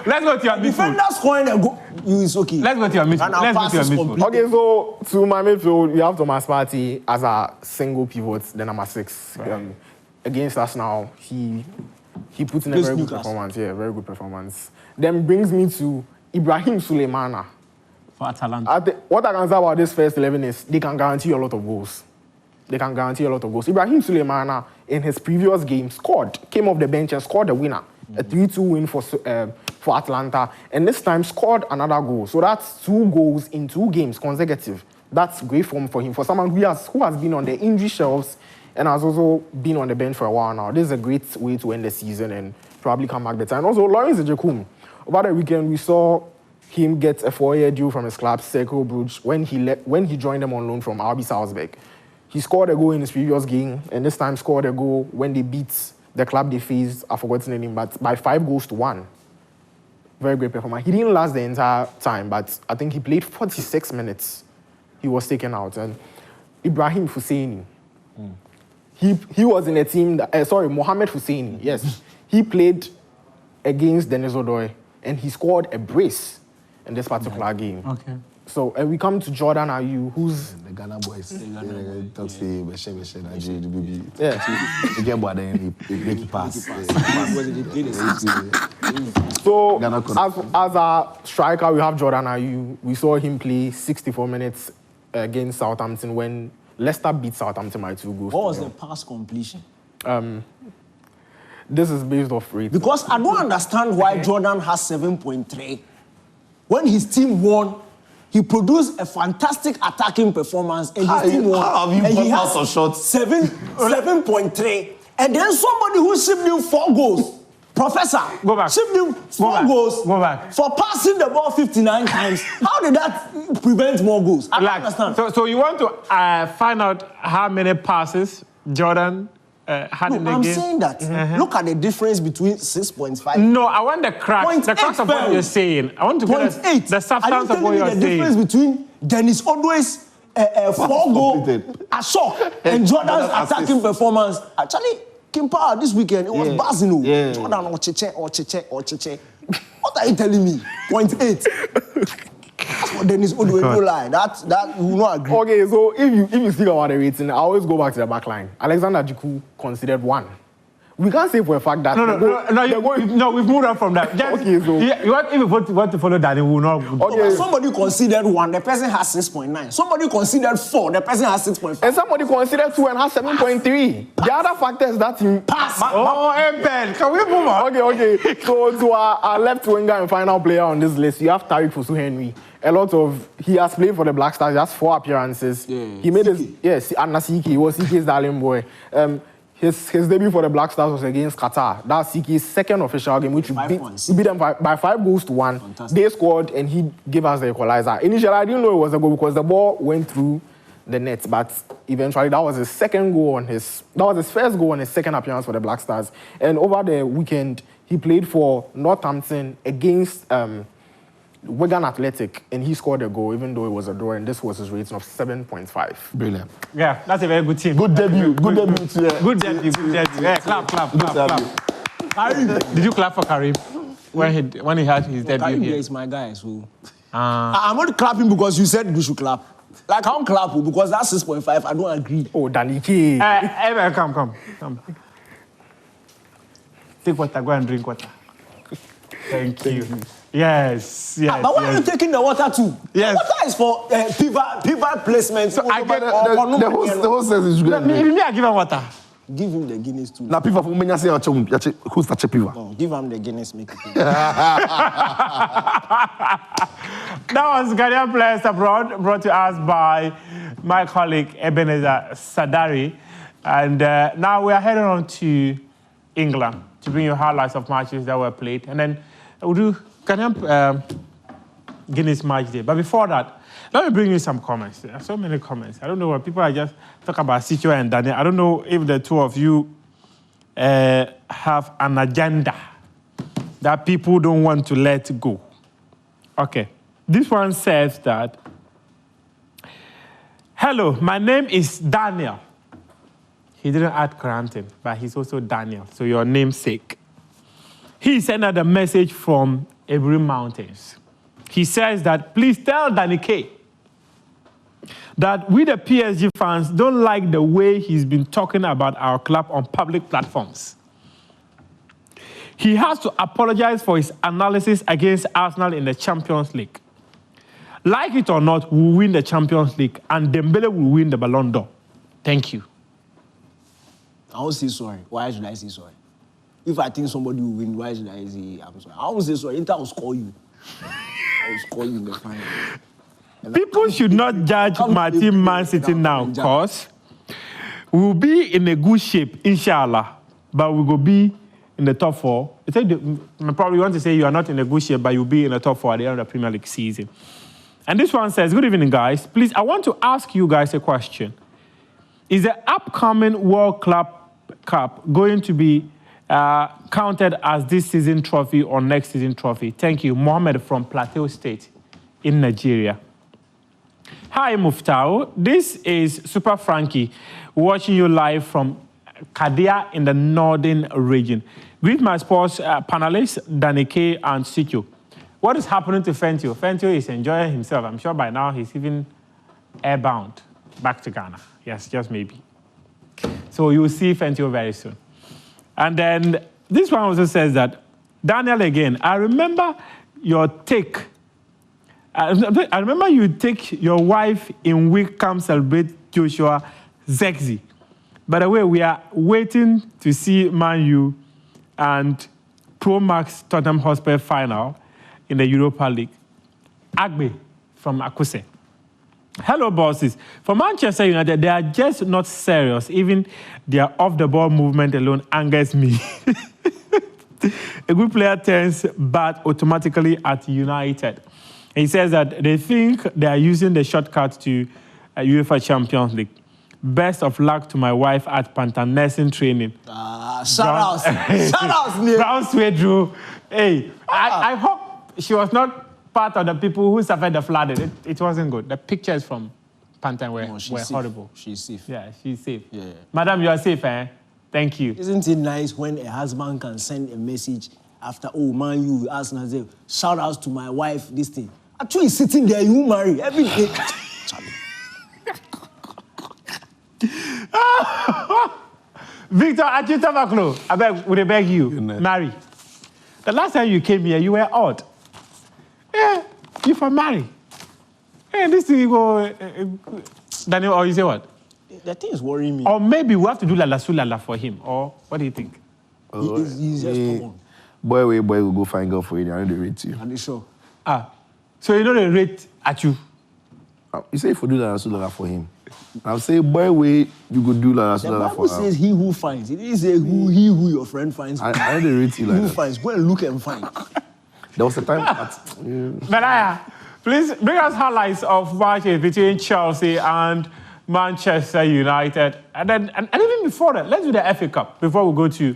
let's go to your midfield. Defender scoring a goal, it's okay. Let's go to your midfield. Okay, so to my midfield, you have Thomas Partey as a single pivot, the number 6. Right. Against us now, he puts in a very good performance. Yeah, very good performance. Then brings me to Ibrahim Suleimana. For Atalanta. What I can say about this first 11 is they can guarantee a lot of goals. Ibrahim Suleimana, in his previous game, came off the bench and scored the winner. A 3-2 win for Atlanta. And this time scored another goal. So that's 2 goals in 2 games consecutive. That's great form for him. For someone who has been on the injury shelves and has also been on the bench for a while now, this is a great way to end the season and probably come back better. And also, Lawrence Ejekum. Over the weekend, we saw him get a 4-year deal from his club, Cercle Brugge, when he joined them on loan from RB Salzburg. He scored a goal in his previous game, and this time scored a goal when they beat the club they faced, I've forgotten the name, but by 5-1. Very great performance. He didn't last the entire time, but I think he played 46 minutes. He was taken out. And Ibrahim Husseini, he was in a team that, Mohamed Husseini, yes. He played against Dennis Odoi, and he scored a brace in this particular game. Okay. So, and we come to Jordan Ayew, who's the Ghana boys. Yeah. So, as a striker, we have Jordan Ayew. We saw him play 64 minutes against Southampton when Leicester beat Southampton by 2 goals. What was the pass completion? This is based off rate. Because I don't understand why Jordan has 7.3. When his team won, he produced a fantastic attacking performance and his team won. How have you got out of shots? 7.3. And then somebody who shipped him 4 goals. Professor, go back. Shipped him 4 goals for passing the ball 59 times. How did that prevent more goals? I don't understand. So you want to find out how many passes Jordan had in the game? I'm saying that. Look at the difference between 6.5. No, I want the cracks of what you're saying. I want to get the substance of what you're saying. The difference between Dennis Odoi's 4-goal assault and Jordan's attacking performance. Actually, Kimpa this weekend, it was buzzing. Jordan or Cheche. What are you telling me? 0.8. That's what Dennis Odoi no lie. That you will not agree. Okay, so if you speak about the rating, I always go back to the back line. Alexander Djiku considered 1. We can't say for a fact that... No, we've moved on from that. Okay, so... If you want to follow that, we will not... Okay. Somebody considered 1, the person has 6.9. Somebody considered 4, the person has 6.5. And somebody considered 2 and has 7.3. The other factor is that he... Pass! Ben, can we move on? Okay. So to our left winger and final player on this list, you have Tariq Fosu-Henry. He has played for the Black Stars. He has 4 appearances. Yeah. He made his... Yes, and Nasiki. He was CK's darling boy. His debut for the Black Stars was against Qatar. That's CK's second official game, which we beat them by 5-1. Fantastic. They scored, and he gave us the equalizer. Initially, I didn't know it was a goal because the ball went through the net, but eventually that was his second goal that was his first goal on his second appearance for the Black Stars. And over the weekend, he played for Northampton against Wigan Athletic, and he scored a goal, even though it was a draw, and this was his rating of 7.5. Brilliant. Yeah, that's a very good team. Good debut. Good debut. Good debut. Yeah, clap. Did you clap for Karim when he had his debut Karim here? is my guy, so... I'm not clapping because you said we should clap. Like, I can't clap because that's 6.5. I don't agree. Oh, Danny K. Come. Take water, go and drink water. Thank you. Yes. But why are you taking the water too? Yes. The water is for pivot placement. So I get the whole says is good. me, I give him water. Give him the Guinness too. Now, people from Menya say, who's the piva? No, give him the Guinness, make it. That was Ghanaian Players Abroad, brought to us by my colleague Ebenezer Sadari. And now we are heading on to England to bring you highlights of matches that were played. And then we'll do Ghanaian Guinness match day. But before that, let me bring you some comments. There are so many comments. I don't know what people are just talking about Sicho and Daniel. I don't know if the two of you have an agenda that people don't want to let go. Okay. This one says that, hello, my name is Daniel. He didn't add Cranton, but he's also Daniel, so your namesake. He sent out a message from Ebri Mountains. He says that, please tell Danny K that we the PSG fans don't like the way he's been talking about our club on public platforms. He has to apologize for his analysis against Arsenal in the Champions League. Like it or not, we'll win the Champions League and Dembele will win the Ballon d'Or. Thank you. I won't say sorry. Why should I say sorry? If I think somebody will win, why should I say I'm sorry? I won't say sorry. Inter will score you. I will score you in the final. People should not judge my team Man City now, because we'll be in a good shape, inshallah, but we will be in the top four. Probably want to say you are not in a good shape, but you'll be in the top four at the end of the Premier League season. And this one says, good evening, guys. Please, I want to ask you guys a question. Is the upcoming World Club Cup going to be counted as this season trophy or next season trophy? Thank you. Mohammed from Plateau State in Nigeria. Hi, Muftau. This is Super Frankie watching you live from Kadia in the northern region. Greet my sports panelists, Danike and Sicho. What is happening to Fentio? Fentio is enjoying himself. I'm sure by now he's even airbound back to Ghana. Yes, just maybe. So you'll see Fentio very soon. And then this one also says that, Daniel again, I remember your take. I remember you take your wife in week come celebrate Joshua Zexi. By the way, we are waiting to see Man U and Pro Max Tottenham Hotspur final in the Europa League. Agbe from Akuse. Hello, bosses. For Manchester United, they are just not serious. Even their off-the-ball movement alone angers me. A good player turns bad automatically at United. He says that they think they are using the shortcut to UEFA Champions League. Best of luck to my wife at Pantanessin training. Shout out, Neil. Brown Swedru. Hey, I hope she was not part of the people who suffered the flooding. It wasn't good. The pictures from Pantan were horrible. She's safe. Yeah, she's safe. Yeah. Madam, you are safe, eh? Thank you. Isn't it nice when a husband can send a message after, oh, Man, you ask Nazir, shout out to my wife, this thing. Actually, sitting there, you marry every day. Victor Achitamaklo, I beg you, marry. The last time you came here, you were odd. Yeah, you for marry. Hey, this thing you go, Daniel, or you say what? The thing is worrying me. Or maybe we have to do Lala Sulala for him. Or what do you think? He's just common. Boy will go find girl for you. I don't rate you. Are you sure? So you know the rate at you? You say if you do Lala Sulala for him. I'll say, boy, you go do Lala Sulala for him. The Bible says he who finds. It didn't say he who your friend finds. I don't rate you like who that. finds. Go and look and find. There was a time Malaya, please bring us highlights of matches between Chelsea and Manchester United. And even before that, let's do the FA Cup before we go to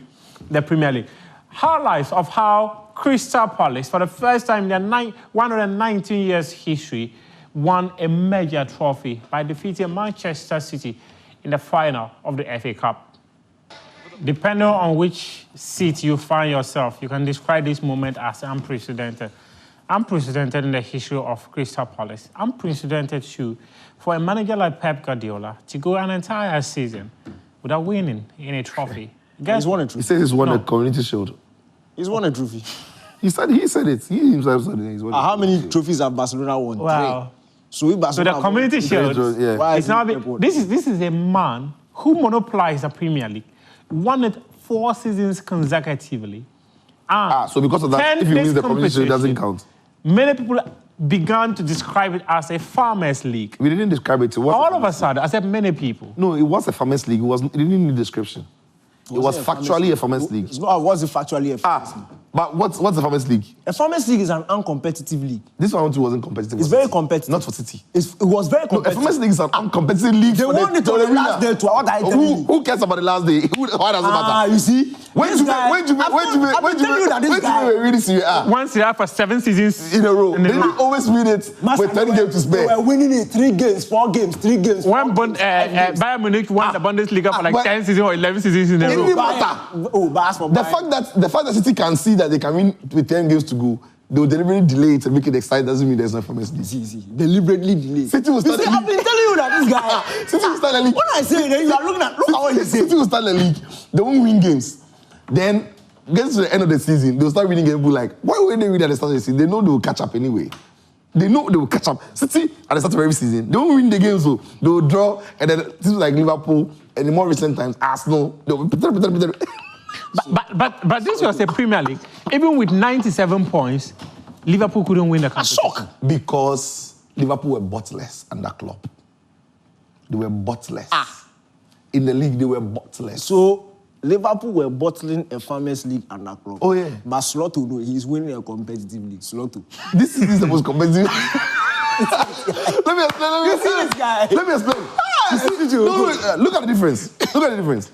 the Premier League. Highlights of how Crystal Palace, for the first time in their 119 years history, won a major trophy by defeating Manchester City in the final of the FA Cup. Depending on which seat you find yourself, you can describe this moment as unprecedented. unprecedented in the history of Crystal Palace. Unprecedented too for a manager like Pep Guardiola to go an entire season without winning any trophy. He's won a trophy. He said he's won a Community Shield. He's won a trophy. He said it. He himself said it. He's won How many trophies have Barcelona won? Wow. 3. So if Barcelona the Community Shield, yeah. Why it's is not it this is a man who monopolized the Premier League, won it 4 seasons consecutively. So because of that, if he wins the Community Shield, it doesn't count. Many people began to describe it as a farmers' league. We didn't describe it. All of a sudden, I said many people. No, it was a farmers' league. It didn't need description. It was factually a farmers' league. Was it factually a farmers league? But what's a farmers' league? A farmers' league is an uncompetitive league. This one too wasn't competitive. It's very competitive. Not for City. It was very No, a competitive. farmers' league is an uncompetitive league. They won it on the last day. What I tell you? Who cares about the last day? Why does it matter? You see? When you really serious? Once they have for 7 seasons In a row. They didn't always win it with 10 games to spare. They were winning it 3 games, 4 games, 3 games. When Bayern Munich won the Bundesliga for like 10 seasons or 11 seasons in a It row. didn't matter. The fact that City can see that they can win with 10 games to go, they will deliberately delay it and make it exciting. Doesn't mean there's no farmers' league. See, deliberately delay. City will start the I've been league. telling you that this guy. City will start the league. When I say that, you are looking at look how he says. City will start the league. They won't win games. Then, gets to the end of the season, they'll start winning games. Like, why would they win at the start of the season? They know they will catch up anyway. They know they will catch up. City, at the start of every season, they won't win the games, so they will draw. And then teams like Liverpool, and in more recent times, Arsenal, they will But this was a Premier League. Even with 97 points, Liverpool couldn't win the competition. Shock. Because Liverpool were bottless under Klopp. They were bottless. In the league, they were bottless. So, Liverpool were bottling a farmers' league under Klopp. Oh, yeah. But Slotto, no, he's winning a competitive league. Slotto. This is the most competitive. Let me explain. You see this guy? Let me explain. Look at the difference. Look at the difference.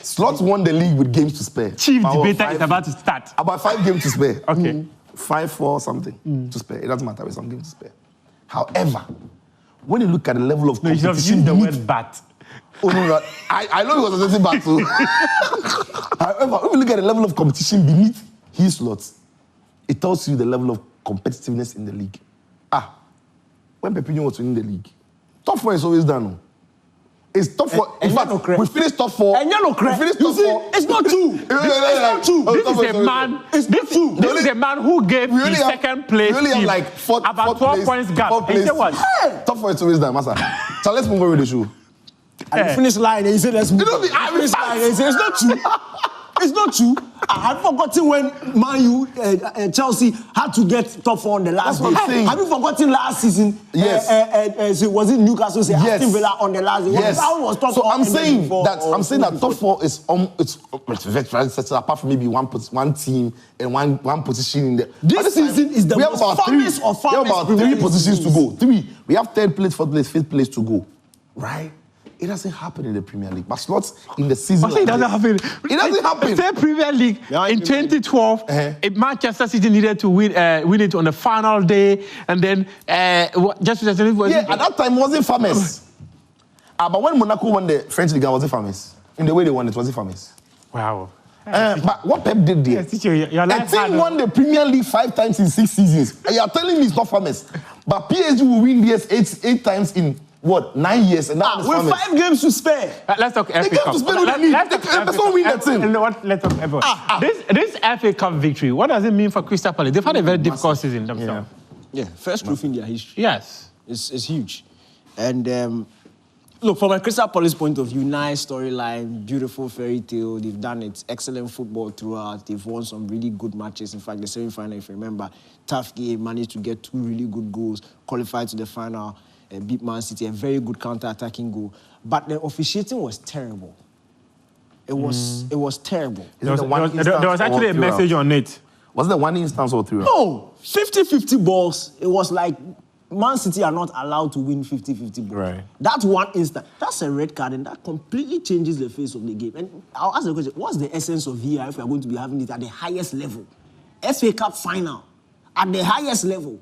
Slots won the league with games to spare. Chief debater is about to start. About 5 games to spare. Okay. 5-4 something to spare. It doesn't matter with some games to spare. However, when you look at the level of You should have competition, used the word bat. Oh no, I know he was assessing back too. However, when you look at the level of competition beneath his slots, it tells you the level of competitiveness in the league. When Pepinho was winning the league, top 4 is always done. It's top 4. In fact, we finished top 4. And yellow we finished top 4. It's not true. It's not true. This is a man who gave his second place we only have team like about 12 points gap. And say what? Top 4 is always done, Master. So let's move on with the show. At the finish line, he said, let's move on. Finish line, he said, it's not true. It's not true. I've forgotten when Man U, Chelsea had to get top 4 on the last day. That's what I'm saying. Have you forgotten last season? Yes. So was it Newcastle? Yes. Aston Villa on the last day. Yes. That was top 4. So I'm saying that top 4 is it's apart from maybe one team and one position in there. This season is the most farmest of farmest. We have about 3 positions to go. 3. We have 3rd place, 4th place, 5th place to go. Right? It doesn't happen in the Premier League. But slots in the season. It doesn't happen. It doesn't happen. The Premier League in 2012, Manchester City needed to win it on the final day, and then at that time it wasn't famous. But when Monaco won the French League, was it famous? In the way they won it, was it famous? Wow. But what Pep did there, a team won the Premier League 5 times in 6 seasons. And you are telling me it's not famous. But PSG will win this 8 times in 9 years, and that is with 5 games to spare. Let's talk FA Cup. Let's talk FA Cup. This FA Cup victory, what does it mean for Crystal Palace? They've had a very difficult season themselves. Yeah, first trophy in their history. Yes. It's huge. And look, from a Crystal Palace point of view, nice storyline, beautiful fairy tale. They've done it. Excellent football throughout. They've won some really good matches. In fact, the semi-final, if you remember, tough game, managed to get 2 really good goals, qualified to the final. Beat Man City, a very good counter-attacking goal. But the officiating was terrible. It was terrible. There was actually a message on it. Was it 1 instance or 3? No, 50-50 balls. It was like Man City are not allowed to win 50-50 balls. Right. That's 1 instance. That's a red card, and that completely changes the face of the game. And I'll ask the question, what's the essence of VAR if we are going to be having it at the highest level? FA Cup final, at the highest level.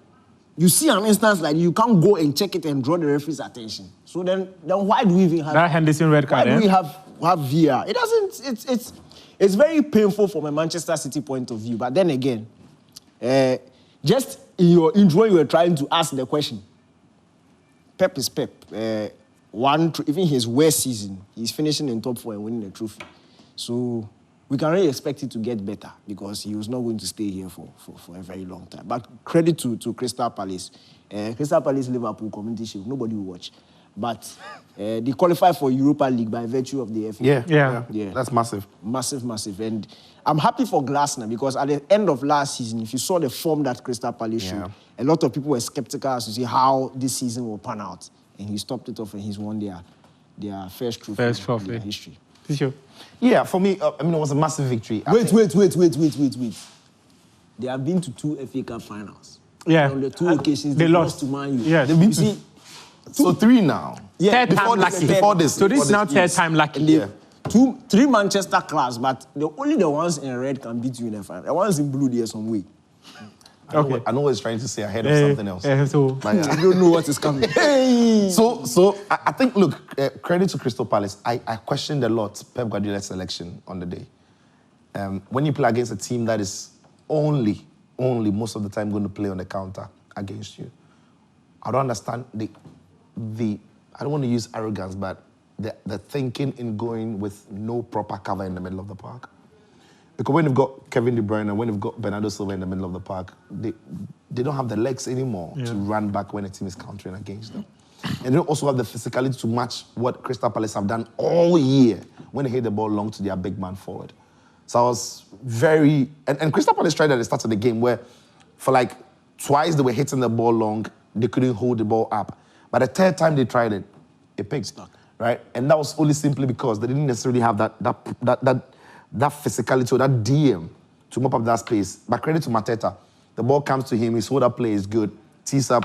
You see an instance like you can't go and check it and draw the referee's attention. So then why do we even have that Henderson red card? Why do we have VAR? It doesn't. It's very painful from a Manchester City point of view. But then again, Just in your intro, you were trying to ask the question. Pep is Pep. Even his worst season, he's finishing in top 4 and winning the trophy. So we can really expect it to get better because he was not going to stay here for a very long time. But credit to Crystal Palace. Crystal Palace Liverpool Community Shield, nobody will watch. But they qualify for Europa League by virtue of the FA. Yeah. That's massive. Massive. And I'm happy for Glasner because at the end of last season, if you saw the form that Crystal Palace showed, a lot of people were skeptical as to see how this season will pan out. And he stopped it off and he's won their first trophy in their history. Sure. Yeah, for me, it was a massive victory. Wait. They have been to 2 FA Cup finals. Yeah. On the 2 occasions, they lost to Man U. Yes. You see, so 3 now. Yeah, Before this. So this is now third time lucky. 3 Manchester class, but only the ones in red can beat you in the final. The ones in blue, there's some way. I know what he's trying to say ahead of something else. I don't know what is coming. So I think, look, credit to Crystal Palace. I questioned a lot Pep Guardiola's selection on the day. When you play against a team that is only most of the time going to play on the counter against you, I don't understand the I don't want to use arrogance, but the thinking in going with no proper cover in the middle of the park. Because when you've got Kevin De Bruyne and when you've got Bernardo Silva in the middle of the park, they don't have the legs anymore to run back when a team is countering against them. And they don't also have the physicality to match what Crystal Palace have done all year when they hit the ball long to their big man forward. So I was very... And Crystal Palace tried at the start of the game where for like twice they were hitting the ball long, they couldn't hold the ball up. But the third time they tried it, it picked, right? And that was only simply because they didn't necessarily have that physicality or that DM to mop up that space. But credit to Mateta. The ball comes to him, his hold-up play is good. Tees up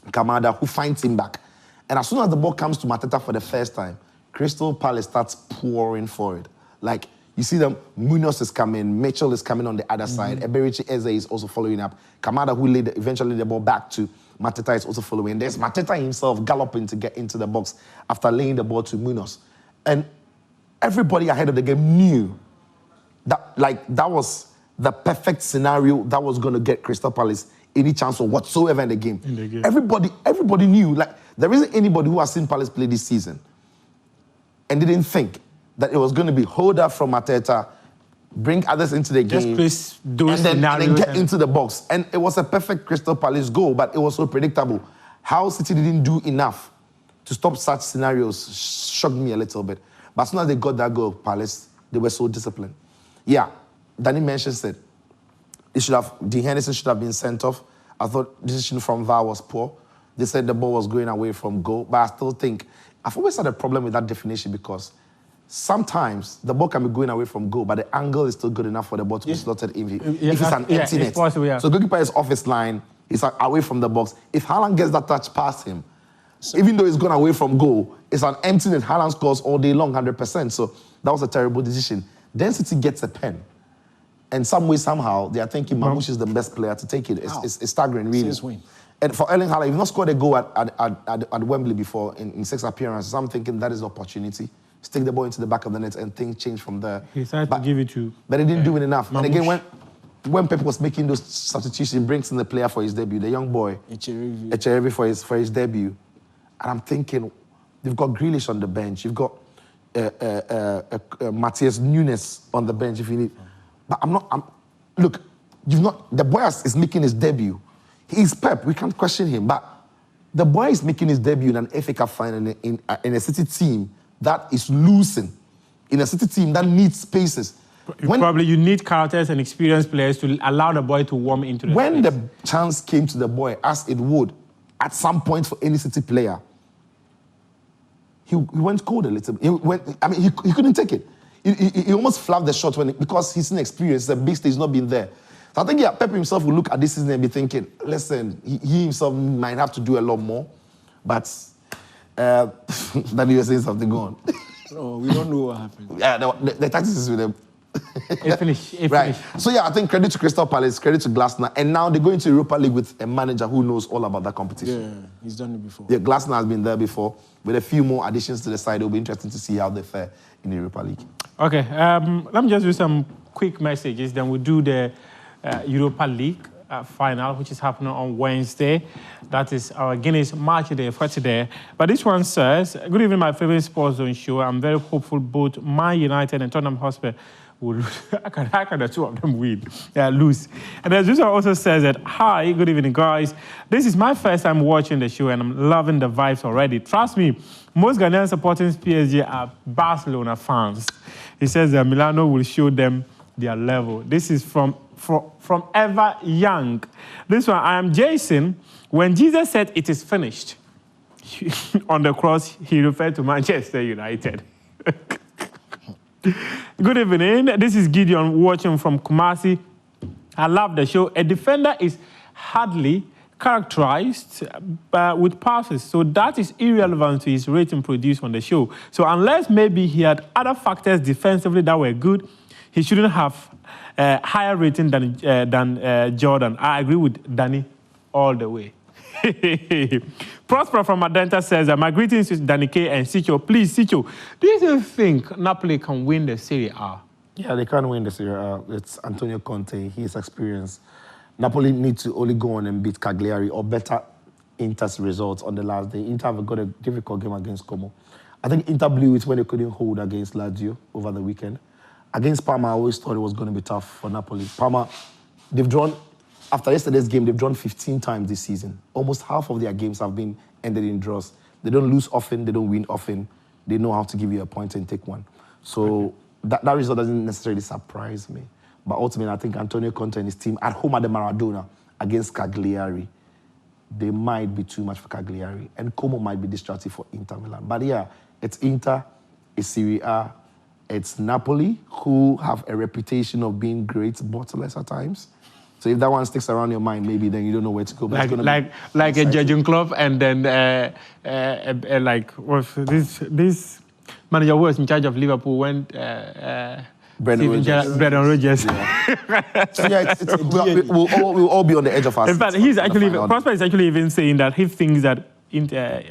Kamada, who finds him back. And as soon as the ball comes to Mateta for the first time, Crystal Palace starts pouring forward. Like, you see them, Munoz is coming, Mitchell is coming on the other side, Eberici Eze is also following up. Kamada, who eventually laid the ball back to Mateta, is also following. There's Mateta himself galloping to get into the box after laying the ball to Munoz. And everybody ahead of the game knew that was the perfect scenario that was going to get Crystal Palace any chance or whatsoever in the game. Everybody knew. Like, there isn't anybody who has seen Palace play this season and didn't think that it was going to be hold up from Mateta, bring others into the game, and then get into the box. And it was a perfect Crystal Palace goal, but it was so predictable. How City didn't do enough to stop such scenarios shocked me a little bit. But as soon as they got that goal, Palace, they were so disciplined. Yeah, Danny mentions it. Dean Henderson should have been sent off. I thought the decision from VAR was poor. They said the ball was going away from goal, but I still think, I've always had a problem with that definition because sometimes the ball can be going away from goal, but the angle is still good enough for the ball to be slotted in if it's an empty net. Possible, So the goalkeeper is off his line, he's away from the box. If Haaland gets that touch past him, even though it's gone away from goal, it's an empty net. Haaland scores all day long, 100%. So that was a terrible decision. Then City gets a pen. And some way, somehow, they are thinking Mamouche is the best player to take it. It's staggering, really. And for Erling Haaland, you've not scored a goal at Wembley before in 6 appearances. I'm thinking that is the opportunity. Stick the ball into the back of the net and things change from there. He decided to give it to... But he didn't do it enough. Mamouche. And again, when Pep was making those substitutions, he brings in the player for his debut, the young boy, Echerevi for his debut. And I'm thinking, they've got Grealish on the bench. You've got Matthias Nunes on the bench if you need... But look, the boy is making his debut. He's Pep, we can't question him, but the boy is making his debut in an FA Cup final in a City team that is losing, in a City team that needs spaces. You need characters and experienced players to allow the boy to warm into the When space. the chance came to the boy, as it would, at some point for any City player, he went cold a little bit. He couldn't take it. He almost fluffed the shot because he's inexperienced. It's a big stage, he's not been there. So I think, Pep himself will look at this season and be thinking, listen, he himself might have to do a lot more. But then you were saying something, go on. No, we don't know what happened. Yeah, the tactics is with them. It finished. Right. So, I think credit to Crystal Palace, credit to Glasner. And now they're going to Europa League with a manager who knows all about that competition. Yeah, he's done it before. Yeah, Glasner has been there before. With a few more additions to the side, it'll be interesting to see how they fare in the Europa League. Okay, let me just do some quick messages, then we'll do the Europa League. final, which is happening on Wednesday. That is our Guinness match day for today. But this one says, good evening, my favorite sports zone show. I'm very hopeful both Man United and Tottenham Hotspur will lose. How can the two of them win? Lose. And then this one also says that, hi, good evening, guys. This is my first time watching the show, and I'm loving the vibes already. Trust me, most Ghanaians supporting PSG are Barcelona fans. He says that Milano will show them their level. This is from Ever Young. This one, I am Jason. When Jesus said it is finished on the cross, he referred to Manchester United. Good evening. This is Gideon watching from Kumasi. I love the show. A defender is hardly characterized with passes, so that is irrelevant to his rating produced on the show. So unless maybe he had other factors defensively that were good, he shouldn't have a higher rating than Jordan. I agree with Danny all the way. Prosper from Adenta says, my greetings to Danny K and Sicho. Please, Sicho, do you think Napoli can win the Serie A? Yeah, they can win the Serie A. It's Antonio Conte, his experience. Napoli need to only go on and beat Cagliari or better Inter's results on the last day. Inter have got a difficult game against Como. I think Inter blew it when they couldn't hold against Lazio over the weekend. Against Parma, I always thought it was going to be tough for Napoli. Parma, they've drawn, after yesterday's game, they've drawn 15 times this season. Almost half of their games have been ended in draws. They don't lose often, they don't win often. They know how to give you a point and take one. So that result doesn't necessarily surprise me. But ultimately, I think Antonio Conte and his team at home at the Maradona against Cagliari, they might be too much for Cagliari. And Como might be distracting for Inter Milan. But yeah, it's Inter, it's Serie A, it's Napoli, who have a reputation of being great bottlers at times. So if that one sticks around your mind, maybe then you don't know where to go. But like a judging club, and then this manager was in charge of Liverpool when Brendan Rodgers. Yeah. So yeah, we'll all be on the edge of our seats. In fact, Prosper is actually even saying that he thinks that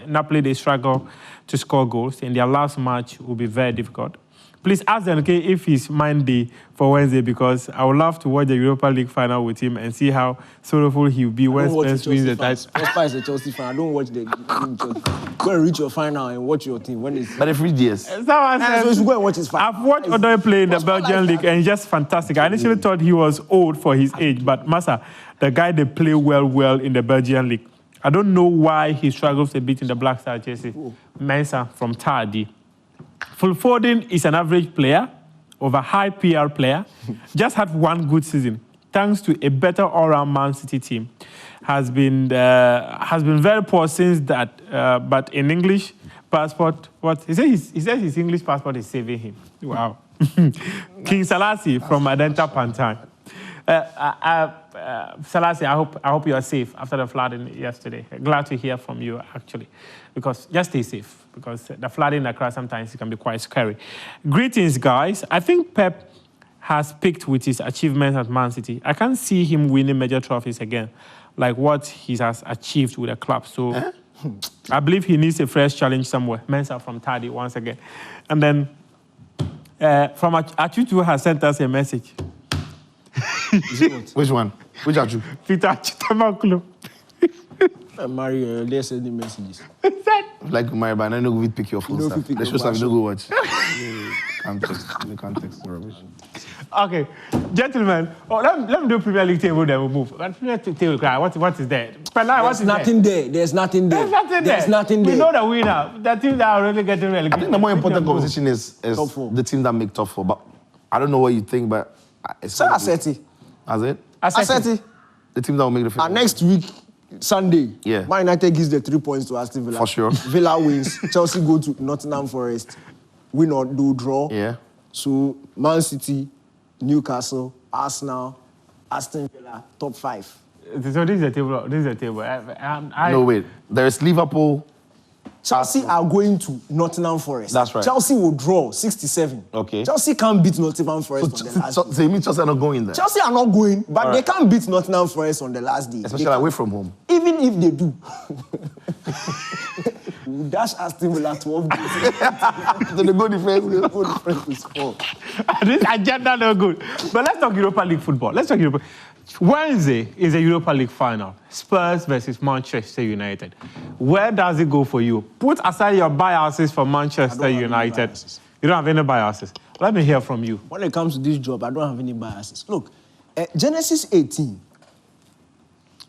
Napoli, they struggle to score goals, and their last match will be very difficult. Please ask them, okay, if he's Monday for Wednesday, because I would love to watch the Europa League final with him and see how sorrowful he'll be when Spurs wins the title. Prosper is a Chelsea fan. I don't watch the game. Go and reach your final and watch your team. When it's... But every years. So you should go and watch his final. I've watched Odoi play in the Belgian League, and he's just fantastic. I initially thought he was old for his age, but Massa, the guy, they play well in the Belgian League. I don't know why he struggles a bit in the Black Star jersey. Mensah from Tardy. Phil Foden is an average player, over high PR player, just had one good season, thanks to a better all-round Man City team. Has been very poor since that, but in English passport, what? He says his English passport is saving him. Wow. King Selassie from Adenta Pantan. Selassie, I hope you are safe after the flooding yesterday. Glad to hear from you, actually, because just stay safe, because the flooding across sometimes it can be quite scary. Greetings, guys. I think Pep has picked with his achievements at Man City. I can't see him winning major trophies again, like what he has achieved with the club. So I believe he needs a fresh challenge somewhere. Mensah from Tardy once again. And then from Achutu has sent us a message. Which one? Which Achu? Peter Chitamaklo. Mario, they're sending messages. Like Mario, but I know we pick your phone. The show stuff, you don't go watch. Can't text the rubbish. Okay, gentlemen, let me do Premier League table, then we'll move. Premier League table, what is there? There's nothing there. There's nothing there. There's nothing there. We know the winner. The team that are really getting relegated. I think the more important conversation is the team that make top four. But I don't know what you think, but it's so Aseti. Has it? Aseti. The team that will make the final. Next week, Sunday, yeah. Man United gives the 3 points to Aston Villa. For sure. Villa wins. Chelsea go to Nottingham Forest. Win or do draw. Yeah. So Man City, Newcastle, Arsenal, Aston Villa, top 5. So this is the table. No, wait. There is Liverpool. Chelsea are going to Nottingham Forest. That's right. Chelsea will draw 67. Okay. Chelsea can't beat Nottingham Forest on the last day. So you mean Chelsea are not going there? Chelsea are not going, but they can't beat Nottingham Forest on the last day. Especially away from home. Even if they do, we'll dash Aston Villa 12 days. So they go defense. Go defense to score. This agenda no good. But let's talk Europa League football. Wednesday is the Europa League final. Spurs versus Manchester United. Where does it go for you? Put aside your biases for Manchester United. You don't have any biases. Let me hear from you. When it comes to this job, I don't have any biases. Look, Genesis 18,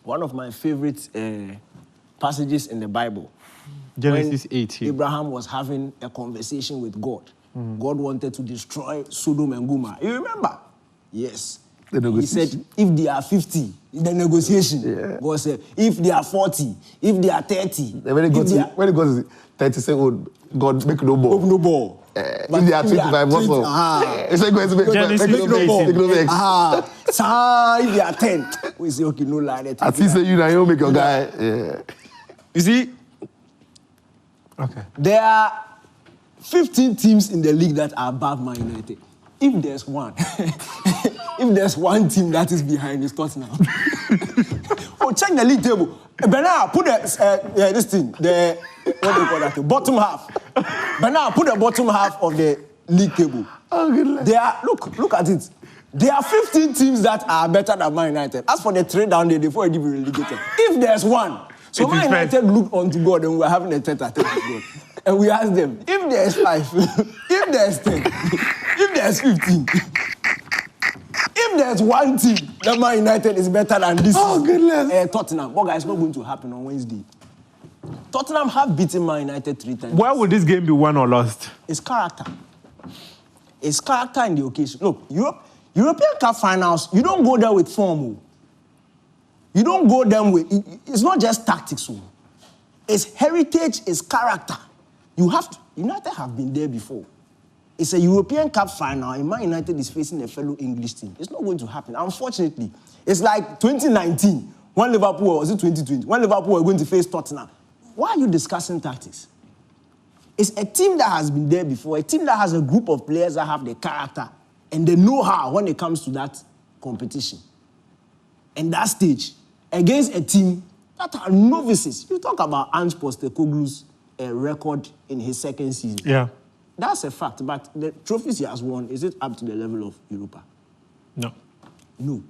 one of my favorite passages in the Bible. Genesis 18. Abraham was having a conversation with God. God wanted to destroy Sodom and Gomorrah. You remember? Yes. He said, if they are 50, the negotiation. God said, if they are 40, if they are 30. When it goes to 30, say, oh, God, make no ball. No ball. If they are 25, also. It's like going to make no ball. If they are 10, we say, okay, no lie. At least you know, you make your guy. You see? Okay. There are 15 teams in the league that are above Man United. If there's one, if there's one team that is behind, it's Tottenham. Oh, check the league table. Bernard, put this thing, what do you call that? The bottom half. Bernard, put the bottom half of the league table. Oh, goodness. There are, look at it. There are 15 teams that are better than Man United. As for the trade down there, before you give you relegated. If there's one, so Man United looked onto God and we're having a tete-a-tete with God. And we asked them, if there's 5, if there's 10, if there's 15, if there's one team that Man United is better than this, Tottenham, what guys, not going to happen on Wednesday. Tottenham have beaten Man United 3 times. Where would this game be won or lost? It's character. It's character in the occasion. Look, European Cup finals, you don't go there with form. You don't go there with, it's not just tactics. It's heritage, it's character. You have to, United have been there before. It's a European Cup final and Man United is facing a fellow English team. It's not going to happen, unfortunately. It's like 2019, when Liverpool, or was it 2020, when Liverpool were going to face Tottenham. Why are you discussing tactics? It's a team that has been there before, a team that has a group of players that have the character and the know-how when it comes to that competition. And that stage, against a team that are novices. You talk about Ange Postecoglou's record in his second season. Yeah. That's a fact, but the trophies he has won, is it up to the level of Europa? No. No.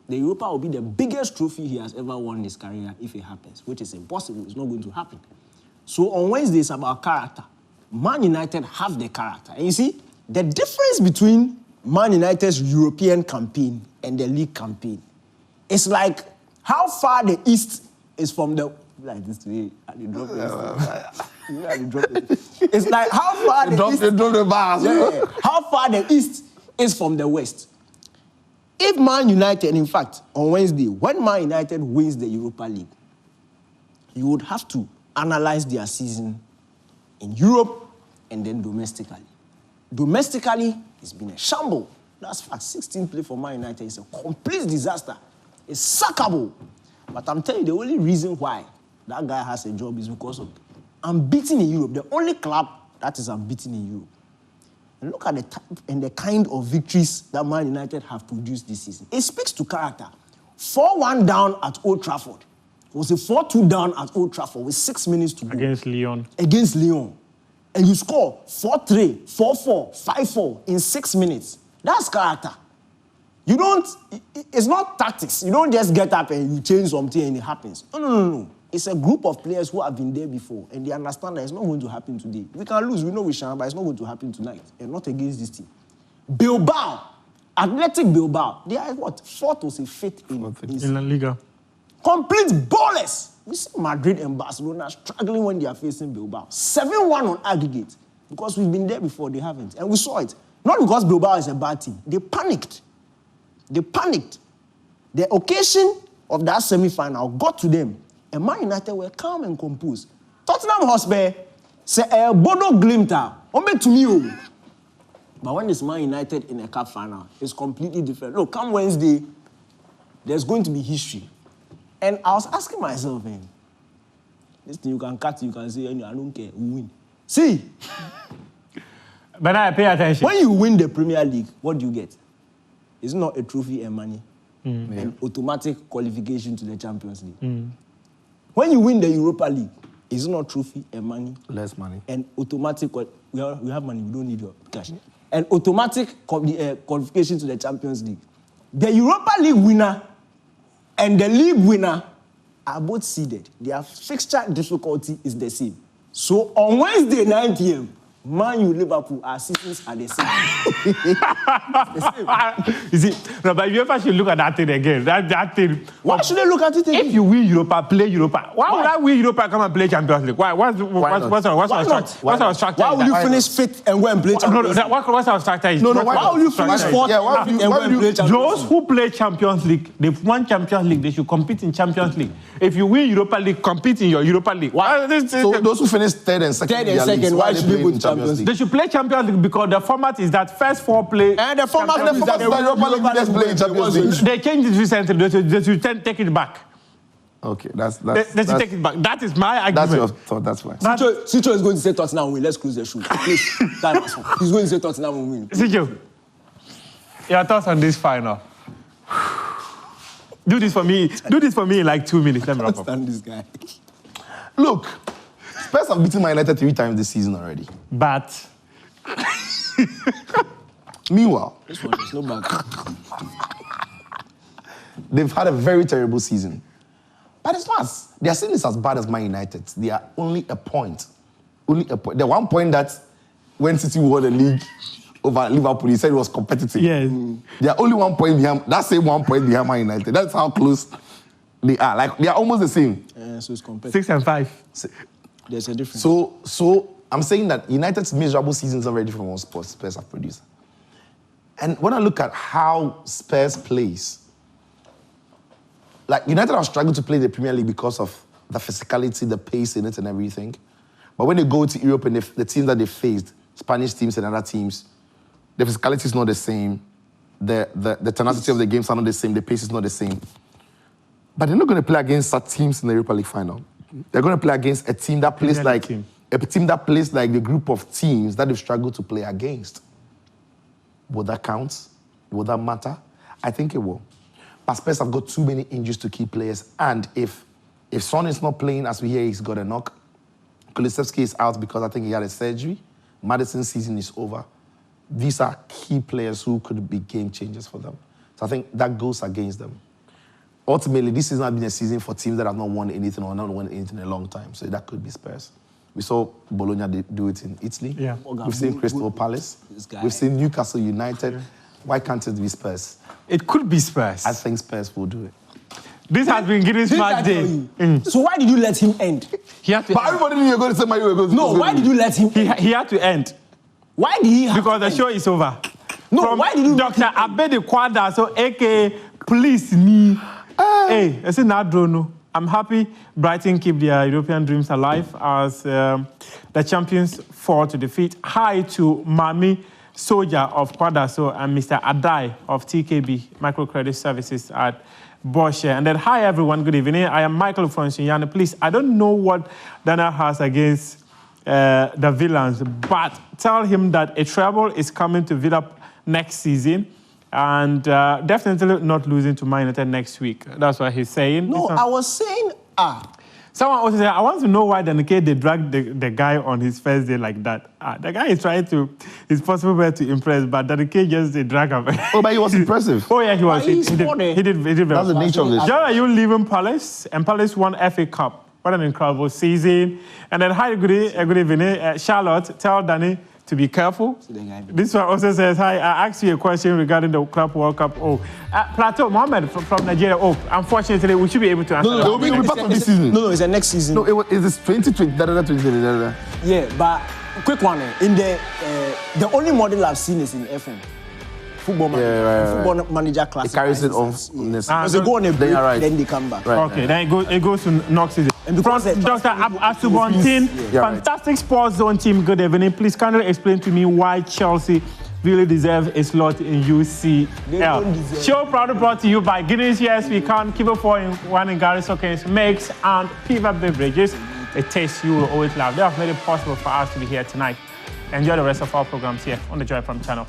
The Europa will be the biggest trophy he has ever won in his career if it happens, which is impossible. It's not going to happen. So on Wednesday, it's about character. Man United have the character. And you see, the difference between Man United's European campaign and the league campaign is like how far the East is from the... Like this today, it's like how far the East... how far the East is from the West. If Man United, in fact, on Wednesday, when Man United wins the Europa League, you would have to analyze their season in Europe and then domestically. Domestically, it's been a shamble. That's fact. 16 play for Man United is a complete disaster. It's sackable. But I'm telling you, the only reason why that guy has a job is because of unbeaten in Europe. The only club that is unbeaten in Europe. And look at the type and the kind of victories that Man United have produced this season. It speaks to character. 4-1 down at Old Trafford. It was a 4-2 down at Old Trafford with 6 minutes to go. Against Lyon. Against Lyon. And you score 4-3, 4-4, 5-4 in 6 minutes. That's character. You don't, it's not tactics. You don't just get up and you change something and it happens. No. It's a group of players who have been there before and they understand that it's not going to happen today. We can lose, we know we shall, but it's not going to happen tonight and not against this team. Bilbao, Athletic Bilbao, they are what? 4th or 5th in La Liga. Complete ballers. We see Madrid and Barcelona struggling when they are facing Bilbao. 7-1 on aggregate because we've been there before, they haven't. And we saw it. Not because Bilbao is a bad team. They panicked. They panicked. The occasion of that semi-final got to them. And Man United were calm and composed. Tottenham Hotspur say Bodo Glimter, to me. But when it's Man United in a cup final, it's completely different. Look, come Wednesday, there's going to be history. And I was asking myself, man, this thing you can cut, you can say, I don't care, we win. See? But I pay attention. When you win the Premier League, what do you get? It's not a trophy and money. And automatic qualification to the Champions League. When you win the Europa League, it's not trophy and money. Less money. And automatic, we have money, we don't need your cash. And automatic qualification to the Champions League. The Europa League winner and the league winner are both seeded. Their fixture difficulty is the same. So on Wednesday, 9 p.m., Man U, Liverpool, our seasons are the same. You see, no, but you ever should look at that thing again. That thing. Why should they look at it again? If you win Europa, play Europa. Why would I win Europa, come and play Champions League? Why? What's our structure? Why will you finish fifth and go and play Champions League? What's our structure? Why will you finish fourth and go and play Champions League? Those who play Champions League, they've won Champions League, they should compete in Champions League. If you win Europa League, compete in your Europa League. So those who finish third and second, why should they go to Champions League? They should play Champions League because the format is that first 4 play. And the format is that Europa League just play Champions League. They changed it recently. They should take it back. Okay, that's They should take it back. That is my argument. That's your thought. That's fine. Sicho is going to say Tottenham win. Let's close the show. Please. He's going to say Tottenham win. Sicho, your thoughts on this final? Do this for me. Do this for me in like 2 minutes. Let me wrap up. Understand this guy. Look, Spurs have beaten Man United 3 times this season already. But Meanwhile, This one is no bad. they've had a very terrible season. But it's not. Their season is as bad as Man United. They are only a point. Only a point. The 1 point that when City won the league over Liverpool, he said it was competitive. yes, They are only 1 point behind. That same 1 point behind Man United. That's how close they are. Like they are almost the same. So it's competitive. 6 and 5. There's a difference. So I'm saying that United's miserable season is already from what Spurs have produced. And when I look at how Spurs plays, like United have struggled to play the Premier League because of the physicality, the pace in it and everything. But when they go to Europe and the teams that they faced, Spanish teams and other teams, the physicality is not the same. The tenacity of the games are not the same. The pace is not the same. But they're not going to play against such teams in the Europa League final. They're going to play against a team that plays like the group of teams that they've struggled to play against. Will that count? Will that matter? I think it will. But Spurs have got too many injuries to keep players. And if Son is not playing, as we hear, he's got a knock. Kulusevski is out because I think he had a surgery. Madison's season is over. These are key players who could be game changers for them. So I think that goes against them. Ultimately, this has not been a season for teams that have not won anything or not won anything in a long time. So that could be Spurs. We saw Bologna do it in Italy. Yeah. We've seen Crystal Palace. We've seen Newcastle United. Yeah. Why can't it be Spurs? It could be Spurs. I think Spurs will do it. This has been Gideon's match day. So why did you let him end? He had to but everybody knew you were going to say Man U were going to. No, why did you let him end? He had to end. Why did he have Because to the show is over. No, From why did you Dr. Abedi Kwada, so a.k.a. Please Me. Hey, I said, no. I'm happy Brighton keep their European dreams alive as the champions fall to defeat. Hi to Mami Soldier of Kwadaso and Mr. Adai of TKB Microcredit Services at Bosch. And then, hi everyone, good evening. I am Michael from Shinyana. Please, I don't know what Dana has against the Villains, but tell him that a treble is coming to Villa next season. And definitely not losing to Man United next week. That's what he's saying. No, I was saying, Someone also said, I want to know why they dragged the guy on his first day like that. The guy is trying to, his possible way to impress, but Danike just drag him. Oh, but he was impressive. Oh, yeah, he was. He did very well. That's the nature of this. John, are you leaving Palace? And Palace won FA Cup. What an incredible season. And then, hi, good evening. Charlotte, tell Danny to be careful. This one also says, hi, I asked you a question regarding the Club World Cup. Plateau, Mohammed from Nigeria. Unfortunately, we should be able to answer that. It will be part of this season. No, it's the next season. No, it's 2020. Yeah, but quick one. In the only model I've seen is in FM. Football manager class. It carries it off. So they go on a break, then they come back. Right, okay, then it goes to next season. And Dr. Asubontin, fantastic sports zone team, good evening. Please kindly explain to me why Chelsea really deserve a slot in UCL. Show proudly brought to you by Guinness Yes We Can, Kivo 4-in-1 in Gary Sokens Mix and Pivot Beverages. A taste you will always love. They have made it possible for us to be here tonight. Enjoy the rest of our programs here on the Joy From channel.